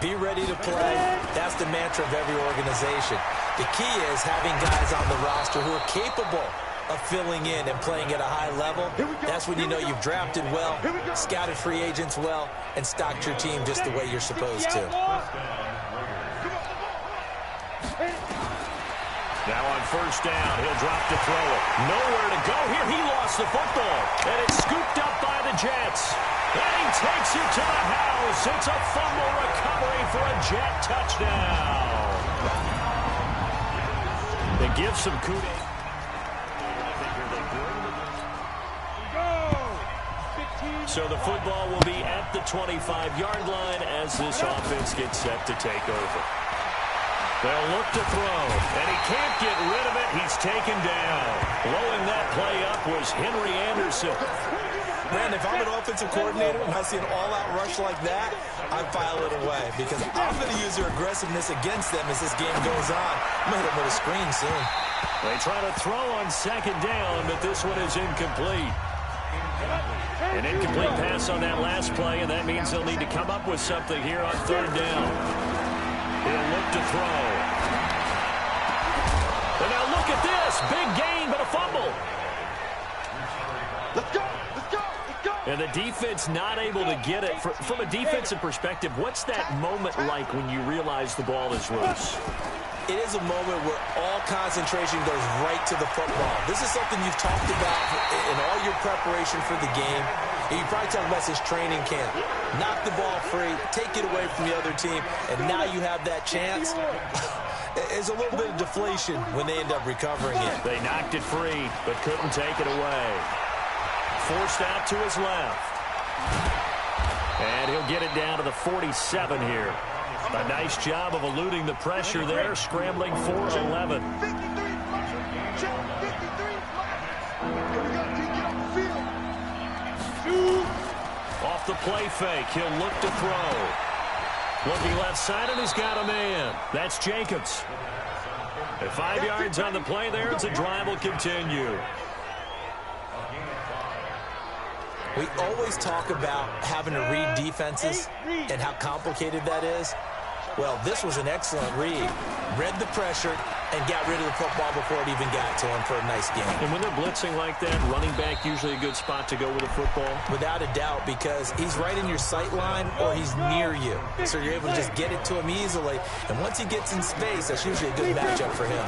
Be ready to play. That's the mantra of every organization. The key is having guys on the roster who are capable of filling in and playing at a high level. That's when you know you've drafted well, scouted free agents well, and stocked your team just the way you're supposed to. Now on first down, he'll drop to throw it. Nowhere to go here. He lost the football, and it's scooped up by the Jets. And he takes it to the house. It's a fumble recovery for a Jet touchdown. They give some kudos. So the football will be at the 25-yard line as this offense gets set to take over. They'll look to throw, and he can't get rid of it. He's taken down. Blowing that play up was Henry Anderson. Man, if I'm an offensive coordinator and I see an all-out rush like that, I file it away because I'm going to use their aggressiveness against them as this game goes on. I'm going to hit them with a screen soon. They try to throw on second down, but this one is incomplete. An incomplete pass on that last play, and that means they'll need to come up with something here on third down. He'll look to throw. And now look at this. Big gain, but a fumble. Let's go. Let's go. Let's go. And the defense not able to get it. From a defensive perspective, what's that moment like when you realize the ball is loose? It is a moment where all concentration goes right to the football. This is something you've talked about in all your preparation for the game. And you probably talked about this training camp. Knock the ball free, take it away from the other team, and now you have that chance. There's a little bit of deflation when they end up recovering it. They knocked it free, but couldn't take it away. Forced out to his left. And he'll get it down to the 47 here. A nice job of eluding the pressure there, scrambling for 11. 53 check, 53 Here we go, T, get on the field. Off the play fake, he'll look to throw. Looking left side, and he's got a man. That's Jacobs. At 5 yards on the play there, it's a drive will continue. We always talk about having to read defenses and how complicated that is. Well, this was an excellent read. Read the pressure and got rid of the football before it even got to him for a nice game. And when they're blitzing like that, running back usually a good spot to go with a football? Without a doubt, because he's right in your sight line or he's near you. So you're able to just get it to him easily. And once he gets in space, that's usually a good matchup for him.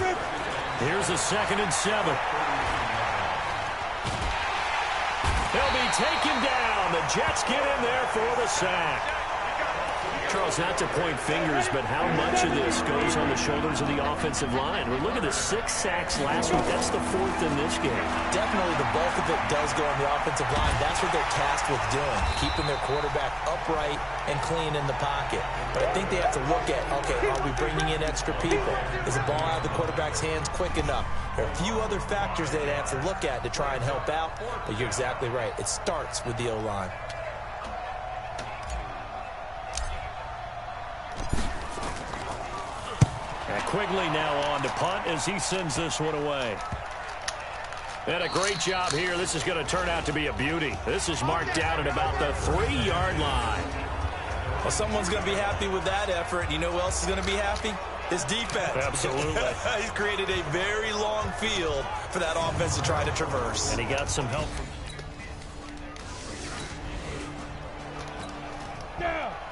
Here's a 2nd and 7. They'll be taken down. The Jets get in there for the sack. Charles, not to point fingers, but how much of this goes on the shoulders of the offensive line? Well, look at the 6 sacks last week. That's the 4th in this game. Definitely the bulk of it does go on the offensive line. That's what they're tasked with doing, keeping their quarterback upright and clean in the pocket. But I think they have to look at, okay, are we bringing in extra people? Is the ball out of the quarterback's hands quick enough? There are a few other factors they'd have to look at to try and help out, but you're exactly right. It starts with the O-line. Quigley now on to punt as he sends this one away. And a great job here. This is going to turn out to be a beauty. This is marked out at about the 3-yard line. Well, someone's going to be happy with that effort. You know who else is going to be happy? His defense. Absolutely. He's created a very long field for that offense to try to traverse. And he got some help.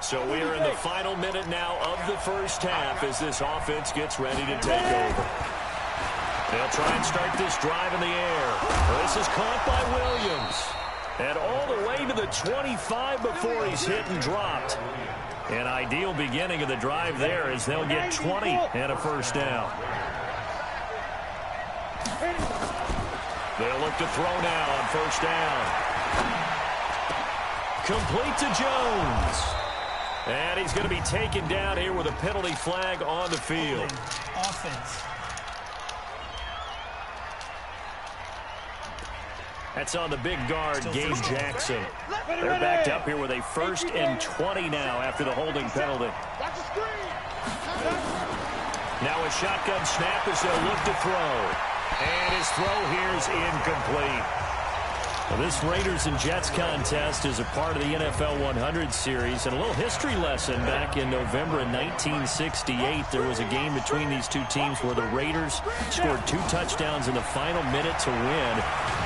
So we are in the final minute now of the first half as this offense gets ready to take over. They'll try and start this drive in the air. This is caught by Williams. And all the way to the 25 before he's hit and dropped. An ideal beginning of the drive there as they'll get 20 and a first down. They'll look to throw now on first down. Complete to Jones. And he's going to be taken down here with a penalty flag on the field. Offense. That's on the big guard, Gabe Jackson. They're backed up here with a 1st and 20 now after the holding penalty. Now a shotgun snap as they'll look to throw. And his throw here is incomplete. Well, this Raiders and Jets contest is a part of the NFL 100 series. And a little history lesson back in November of 1968. There was a game between these two teams where the Raiders scored 2 touchdowns in the final minute to win.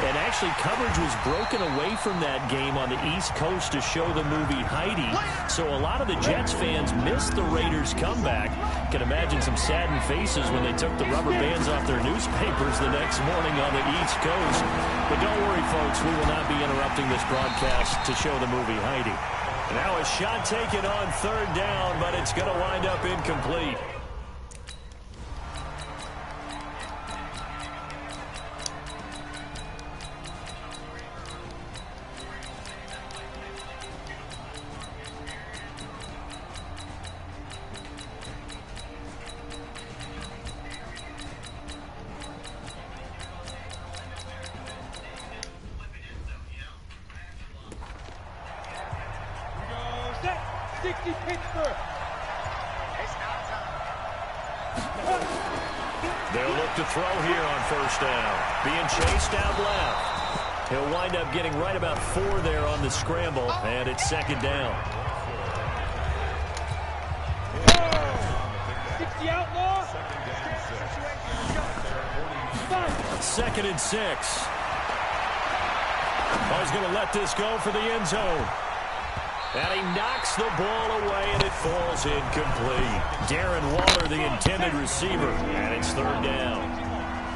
And actually coverage was broken away from that game on the East Coast to show the movie Heidi. So a lot of the Jets fans missed the Raiders' comeback. Can imagine some saddened faces when they took the rubber bands off their newspapers the next morning on the East Coast. But don't worry, folks. We will not be interrupting this broadcast to show the movie Heidi. Now a shot taken on 3rd down, but it's going to wind up incomplete. Pittsburgh. They'll look to throw here on first down. Being chased out left. He'll wind up getting right about 4 there on the scramble, and it's second down. 60 outlaw. Second and 6. Oh, he's going to let this go for the end zone. And he knocks the ball away, and it falls incomplete. Darren Waller, the intended receiver, and it's third down.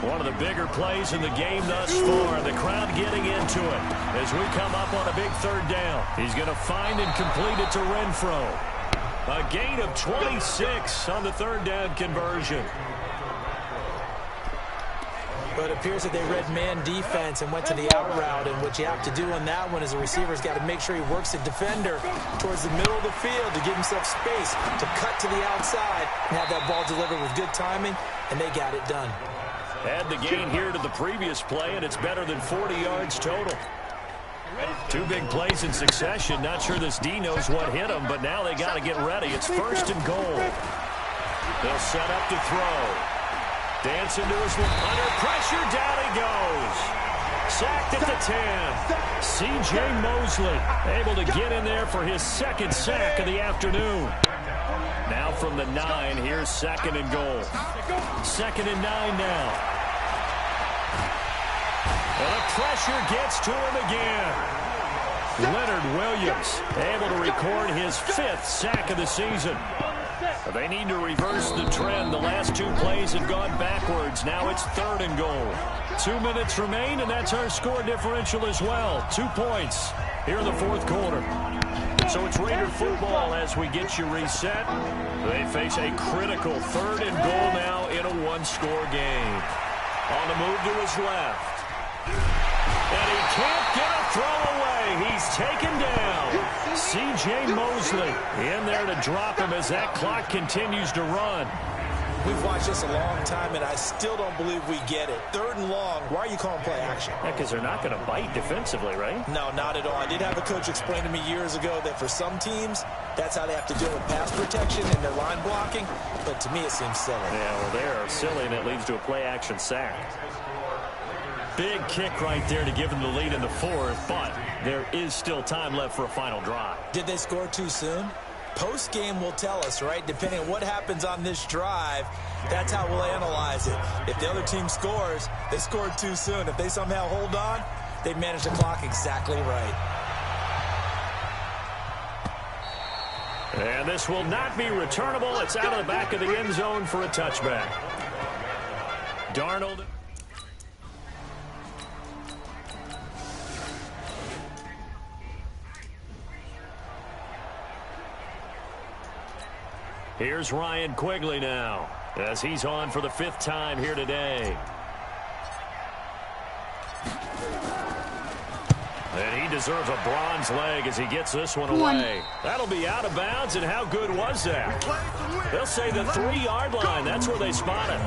One of the bigger plays in the game thus far. The crowd getting into it as we come up on a big third down. He's going to find and complete it to Renfro. A gain of 26 on the third down conversion. But it appears that they read man defense and went to the out route, and what you have to do on that one is the receiver's got to make sure he works the defender towards the middle of the field to give himself space to cut to the outside and have that ball delivered with good timing, and they got it done. Add the gain here to the previous play, and it's better than 40 yards total. 2 big plays in succession. Not sure this D knows what hit him, but now they got to get ready. It's first and goal. They'll set up to throw. Dancing to his under pressure, down he goes. Sacked at the 10. C.J. Mosley able to get in there for his second sack of the afternoon. Now from the 9, here's second and goal. Second and 9 now. And the pressure gets to him again. Leonard Williams able to record his 5th sack of the season. They need to reverse the trend. The last 2 plays have gone backwards. Now it's third and goal. 2 minutes remain, and that's our score differential as well. 2 points here in the fourth quarter. So it's Raider football as we get you reset. They face a critical third and goal now in a 1-score game. On the move to his left. And he can't get a throw away. He's taken down. C.J. Mosley in there to drop him as that clock continues to run. We've watched this a long time, and I still don't believe we get it. Third and long, why are you calling play action? Yeah, because they're not going to bite defensively, right? No, not at all. I did have a coach explain to me years ago that for some teams, that's how they have to deal with pass protection and their line blocking. But to me, it seems silly. Yeah, well, they're silly, and it leads to a play-action sack. Big kick right there to give them the lead in the fourth, but there is still time left for a final drive. Did they score too soon? Post-game will tell us, right? Depending on what happens on this drive, that's how we'll analyze it. If the other team scores, they scored too soon. If they somehow hold on, they manage the clock exactly right. And this will not be returnable. It's out of the back of the end zone for a touchback. Darnold. Here's Ryan Quigley now, as he's on for the 5th time here today. And he deserves a bronze leg as he gets this one away. That'll be out of bounds, and how good was that? They'll say the 3-yard line. That's where they spot it.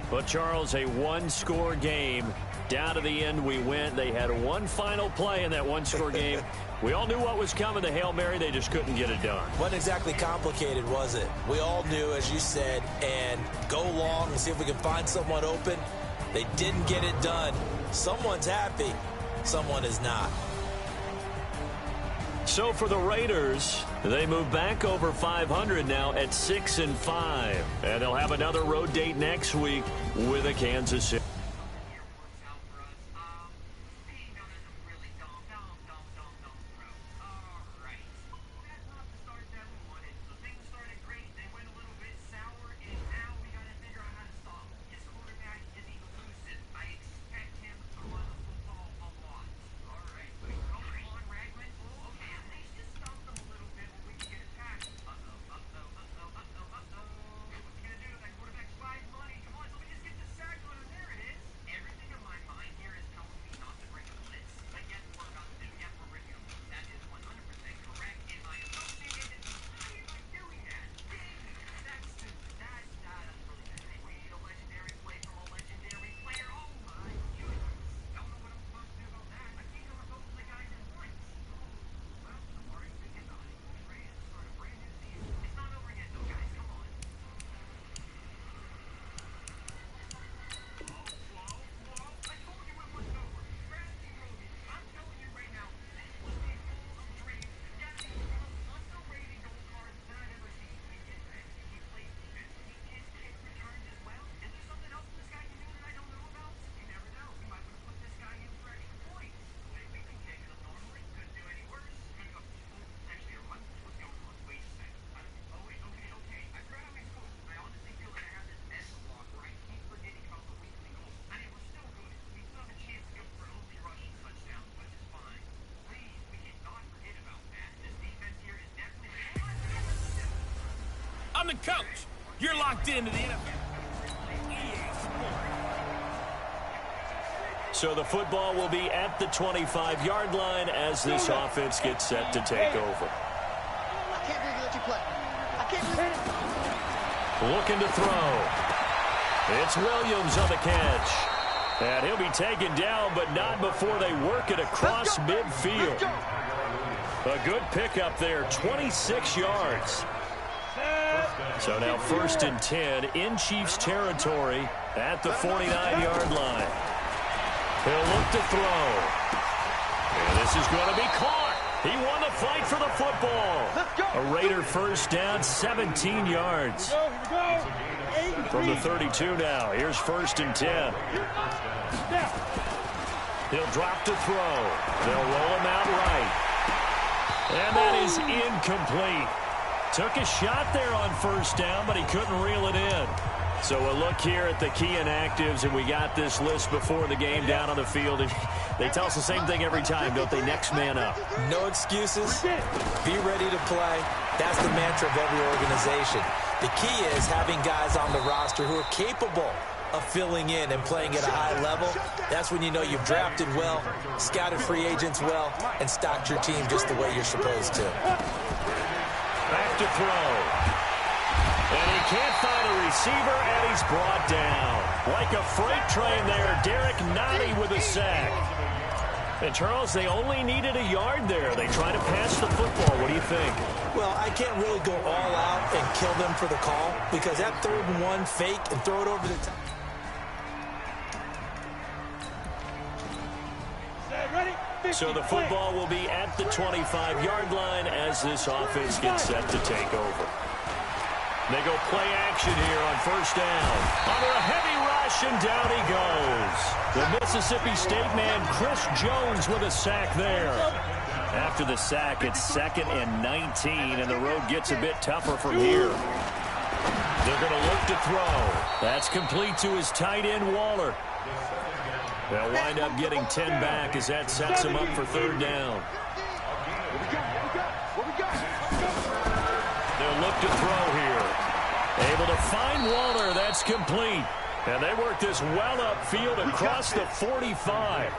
But, Charles, a 1-score game. Down to the end we went. They had one final play in that 1-score game. We all knew what was coming, the Hail Mary. They just couldn't get it done. Wasn't exactly complicated, was it? We all knew, as you said, and go long and see if we can find someone open. They didn't get it done. Someone's happy. Someone is not. So for the Raiders, they move back over 500 now at 6-5. And they'll have another road date next week with a Kansas City. I'm the coach. You're locked into the NFL. So the football will be at the 25-yard line as this offense gets set to take over. I can't believe you let you play. I can't believe it. Looking to throw. It's Williams on the catch. And he'll be taken down, but not before they work it across midfield. A good pickup there, 26 yards. So now 1st and 10 in Chiefs territory at the 49-yard line. He'll look to throw. And this is going to be caught. He won the fight for the football. A Raider first down, 17 yards. From the 32 now. Here's 1st and 10. He'll drop to throw. They'll roll him out right. And that is incomplete. Took a shot there on 1st down, but he couldn't reel it in. So a look here at the key inactives, and we got this list before the game down on the field. And they tell us the same thing every time, don't they? Next man up. No excuses. Be ready to play. That's the mantra of every organization. The key is having guys on the roster who are capable of filling in and playing at a high level. That's when you know you've drafted well, scouted free agents well, and stocked your team just the way you're supposed to. Back to throw. And he can't find a receiver, and he's brought down. Like a freight train there, Derek Nottie with a sack. And, Charles, they only needed a yard there. They try to pass the football. What do you think? Well, I can't really go all out and kill them for the call because that 3rd and 1 fake and throw it over the top. So the football will be at the 25-yard line as this offense gets set to take over. They go play action here on 1st down. Under a heavy rush, and down he goes. The Mississippi State man, Chris Jones, with a sack there. After the sack, it's 2nd and 19, and the road gets a bit tougher from here. They're going to look to throw. That's complete to his tight end, Waller. They'll wind up getting 10 back as that sets him up for 3rd down. They'll look to throw here. Able to find Waller. That's complete. And they work this well upfield across the 45.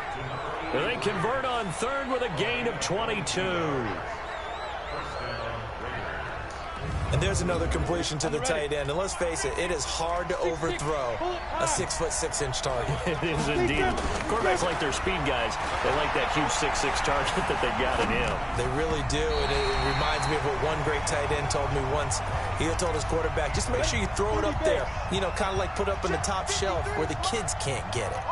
And they convert on 3rd with a gain of 22. And there's another completion to the tight end. And let's face it, it is hard to overthrow a 6'6" target. It is indeed. Quarterbacks like their speed guys. They like that huge 6'6" target that they got in him. They really do. And it reminds me of what one great tight end told me once. He told his quarterback, just make sure you throw it up there. You know, kind of like put up in the top shelf where the kids can't get it.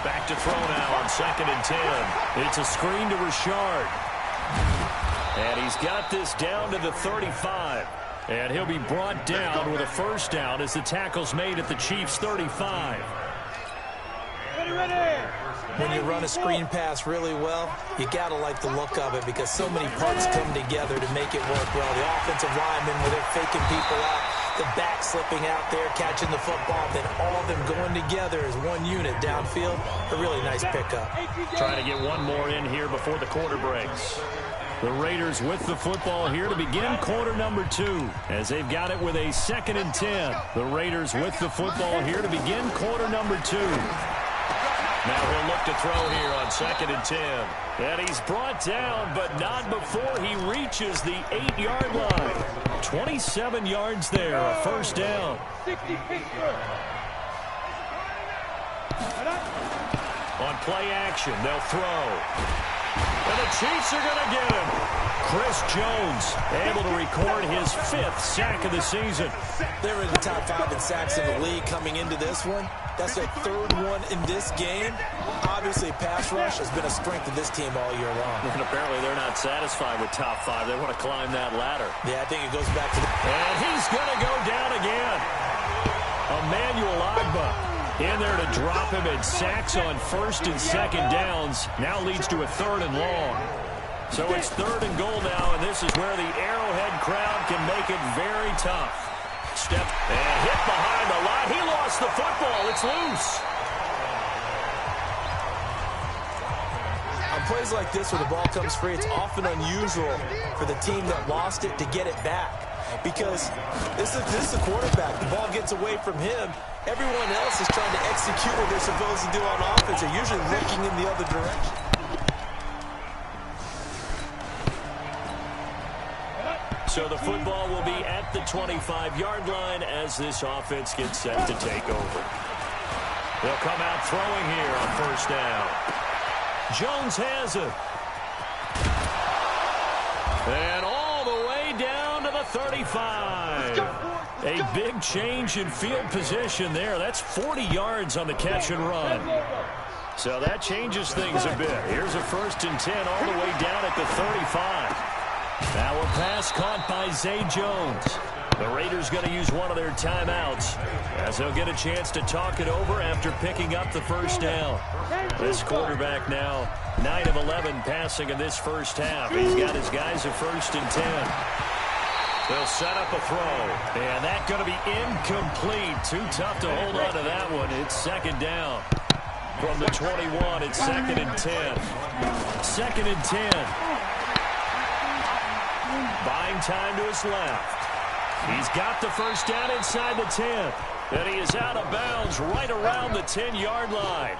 Back to throw now on 2nd and 10. It's a screen to Richard. And he's got this down to the 35. And he'll be brought down with a 1st down as the tackle's made at the Chiefs' 35. When you run a screen pass really well, you got to like the look of it because so many parts come together to make it work well. The offensive linemen, where they're faking people out, the back slipping out there, catching the football, then all of them going together as one unit downfield. A really nice pickup. Trying to get one more in here before the quarter breaks. The Raiders with the football here to begin quarter number 2 as they've got it with a 2nd and 10. The Raiders with the football here to begin quarter number 2. Now he'll look to throw here on 2nd and 10. And he's brought down, but not before he reaches the 8-yard line. 27 yards there, a 1st down. On play action, they'll throw. And the Chiefs are going to get him. Chris Jones able to record his 5th sack of the season. They're in the top 5 in sacks in the league coming into this one. That's their 3rd one in this game. Obviously, pass rush has been a strength of this team all year long. And apparently they're not satisfied with top 5. They want to climb that ladder. Yeah, I think it goes back to the... And he's going to go down again. Emmanuel Agba in there to drop him, and sacks on 1st and 2nd downs. Now leads to a 3rd and long. So it's 3rd and goal now, and this is where the Arrowhead crowd can make it very tough. Step and hit behind the line. He lost the football. It's loose. I'm plays like this where the ball comes free, it's often unusual for the team that lost it to get it back. Because this is a quarterback. The ball gets away from him. Everyone else is trying to execute what they're supposed to do on offense. They're usually looking in the other direction. So the football will be at the 25-yard line as this offense gets set to take over. They'll come out throwing here on first down. Jones has it. And all the way down to the 35. A big change in field position there. That's 40 yards on the catch and run. So that changes things a bit. Here's a 1st and 10 all the way down at the 35. Now a pass caught by Zay Jones. The Raiders going to use one of their timeouts as they'll get a chance to talk it over after picking up the first down. This quarterback now 9 of 11 passing in this first half. He's got his guys a 1st and 10. They'll set up a throw. And that's going to be incomplete. Too tough to hold on to that one. It's 2nd down. From the 21, it's 2nd and 10. 2nd and 10. Buying time to his left. He's got the first down inside the 10. And he is out of bounds right around the 10-yard line.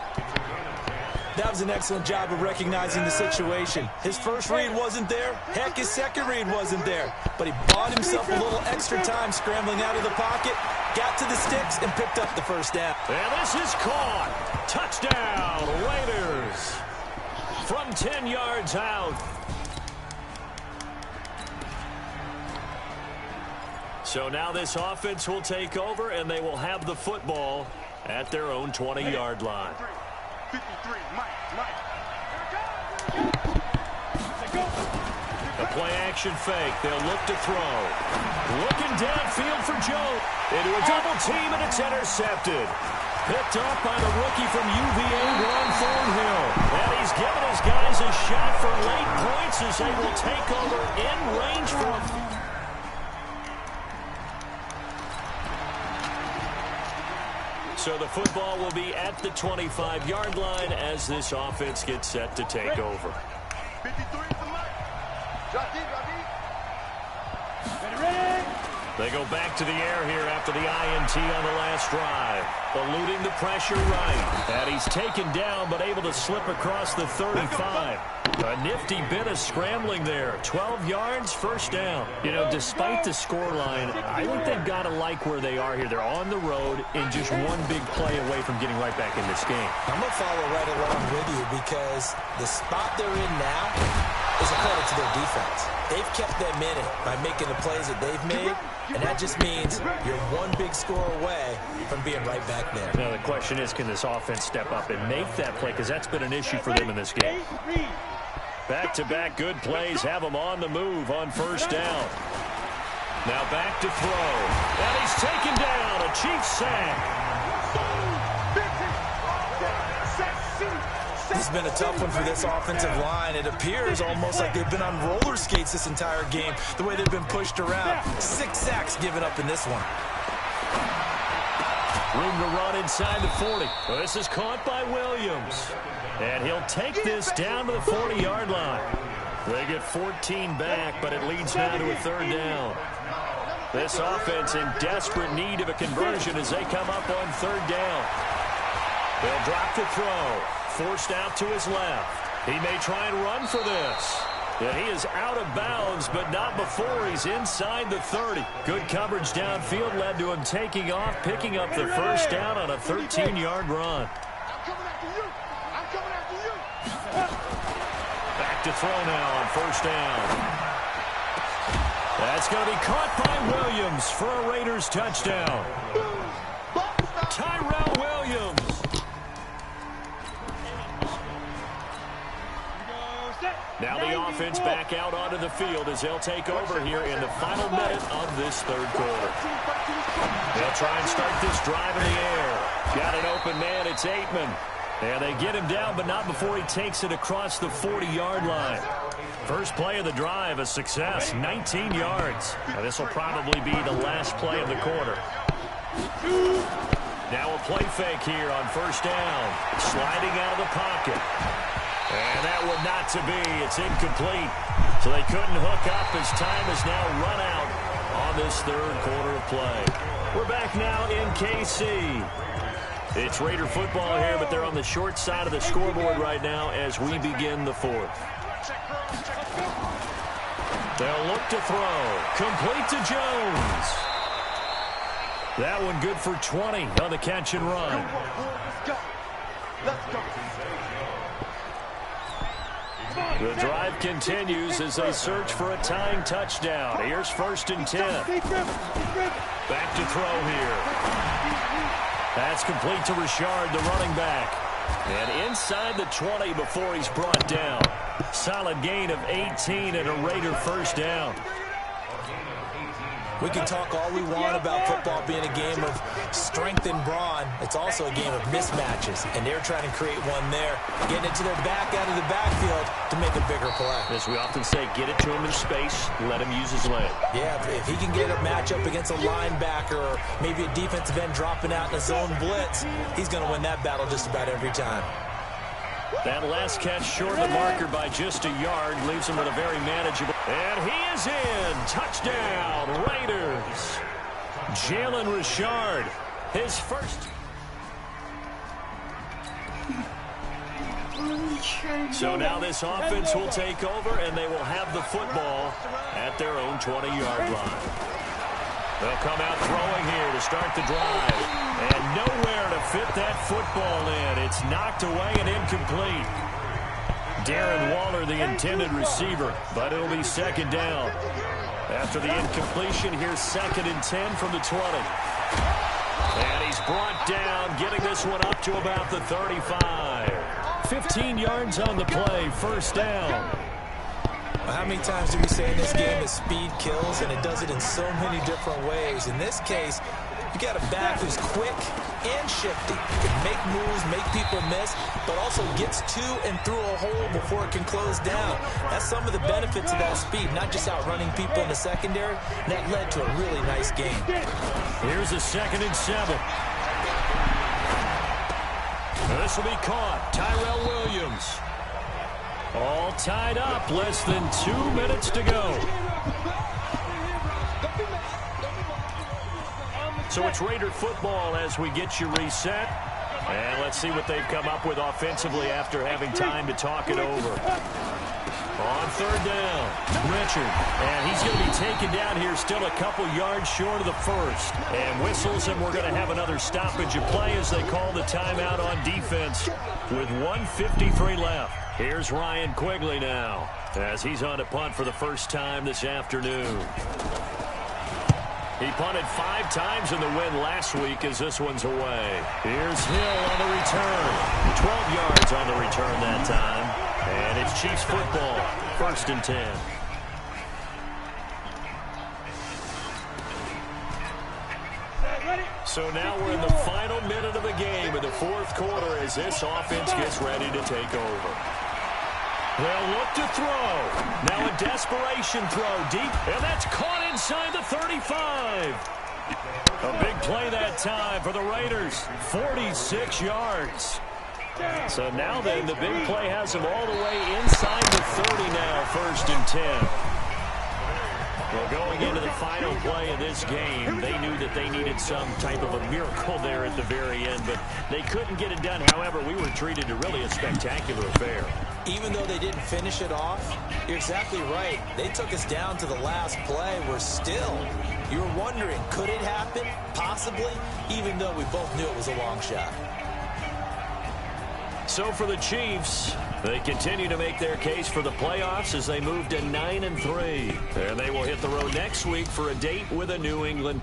That was an excellent job of recognizing the situation. His first read wasn't there. Heck, his second read wasn't there. But he bought himself a little extra time scrambling out of the pocket, got to the sticks, and picked up the first down. And this is caught. Touchdown, Raiders. From 10 yards out. So now this offense will take over, and they will have the football at their own 20-yard line. 53, Mike. A play-action fake. They'll look to throw. Looking downfield for Joe. Into a double team, and it's intercepted. Picked up by the rookie from UVA, Ron Thornhill. And he's given his guys a shot for late points as they will take over in range for a... So the football will be at the 25-yard line as this offense gets set to take over. 53 for Mike. Drop deep. Ready. They go back to the air here after the INT on the last drive. Eluding the pressure right. And he's taken down but able to slip across the 35. A nifty bit of scrambling there. 12 yards, first down. You know, despite the scoreline, I think they've got to like where they are here. They're on the road and just one big play away from getting right back in this game. I'm going to follow right along with you because the spot they're in now is a credit to their defense. They've kept them in it by making the plays that they've made, and that just means you're one big score away from being right back there. Now the question is, can this offense step up and make that play? Because that's been an issue for them in this game. Back-to-back good plays have them on the move on first down. Now back to throw. And he's taken down. A Chiefs sack. This has been a tough one for this offensive line. It appears almost like they've been on roller skates this entire game, the way they've been pushed around. 6 sacks given up in this one. Room to run inside the 40. Well, this is caught by Williams. And he'll take this down to the 40-yard line. They get 14 back, but it leads now to a 3rd down. This offense in desperate need of a conversion as they come up on 3rd down. They'll drop the throw. Forced out to his left. He may try and run for this. And he is out of bounds, but not before he's inside the 30. Good coverage downfield led to him taking off, picking up the first down on a 13-yard run. I'm coming after you. Back to throw now on first down. That's going to be caught by Williams for a Raiders touchdown. Tyrell Williams. Now the offense back out onto the field as they'll take over here in the final minute of this 3rd quarter. They'll try and start this drive in the air. Got an open man, it's Aitman. And they get him down, but not before he takes it across the 40-yard line. First play of the drive, a success, 19 yards. Now this will probably be the last play of the quarter. Now a play fake here on first down. Sliding out of the pocket. And that one not to be. It's incomplete. So they couldn't hook up as time has now run out on this third quarter of play. We're back now in KC. It's Raider football here, but they're on the short side of the scoreboard right now as we begin the fourth. They'll look to throw. Complete to Jones. That one good for 20 on the catch and run. Let's go. The drive continues as they search for a tying touchdown. Here's 1st and 10. Back to throw here. That's complete to Richard, the running back. And inside the 20 before he's brought down. Solid gain of 18 and a Raider first down. We can talk all we want about football being a game of strength and brawn. It's also a game of mismatches, and they're trying to create one there, getting it to their back out of the backfield to make a bigger play. As we often say, get it to him in space, let him use his leg. Yeah, if he can get a matchup against a linebacker or maybe a defensive end dropping out in a zone blitz, he's going to win that battle just about every time. That last catch short of the marker by just a yard leaves him with a very manageable. And he is in. Touchdown, Raiders. Jalen Richard, his first. So now this offense will take over, and they will have the football at their own 20-yard line. They'll come out throwing here to start the drive. And nowhere to fit that football in. It's knocked away and incomplete. Darren Waller, the intended receiver, but it'll be 2nd down. After the incompletion, here's 2nd and 10 from the 20. And he's brought down, getting this one up to about the 35. 15 yards on the play, 1st down. How many times do we say in this game that speed kills, and it does it in so many different ways? In this case, you got a back who's quick and shifty. Can make moves, make people miss, but also gets to and through a hole before it can close down. That's some of the benefits of that speed, not just outrunning people in the secondary. That led to a really nice game. Here's a 2nd and 7. This will be caught. Tyrell Williams. All tied up. Less than 2 minutes to go. So it's Raider football as we get you reset. And let's see what they've come up with offensively after having time to talk it over. On 3rd down, Richard. And he's going to be taken down here still a couple yards short of the first. And whistles, and we're going to have another stoppage of play as they call the timeout on defense with 1:53 left. Here's Ryan Quigley now as he's on to punt for the first time this afternoon. He punted 5 times in the win last week as this one's away. Here's Hill on the return. 12 yards on the return that time. And it's Chiefs football, 1st and 10. So now we're in the final minute of the game in the 4th quarter as this offense gets ready to take over. They'll look to throw. Now a desperation throw deep, and that's caught inside the 35. A big play that time for the Raiders, 46 yards. So now then, the big play has them all the way inside the 30 now, 1st and 10. Well, going into the final play of this game, they knew that they needed some type of a miracle there at the very end, but they couldn't get it done. However, we were treated to really a spectacular affair. Even though they didn't finish it off, you're exactly right. They took us down to the last play. We're still, you were wondering, could it happen? Possibly, even though we both knew it was a long shot. So for the Chiefs, they continue to make their case for the playoffs as they move to 9-3. And they will hit the road next week for a date with the New England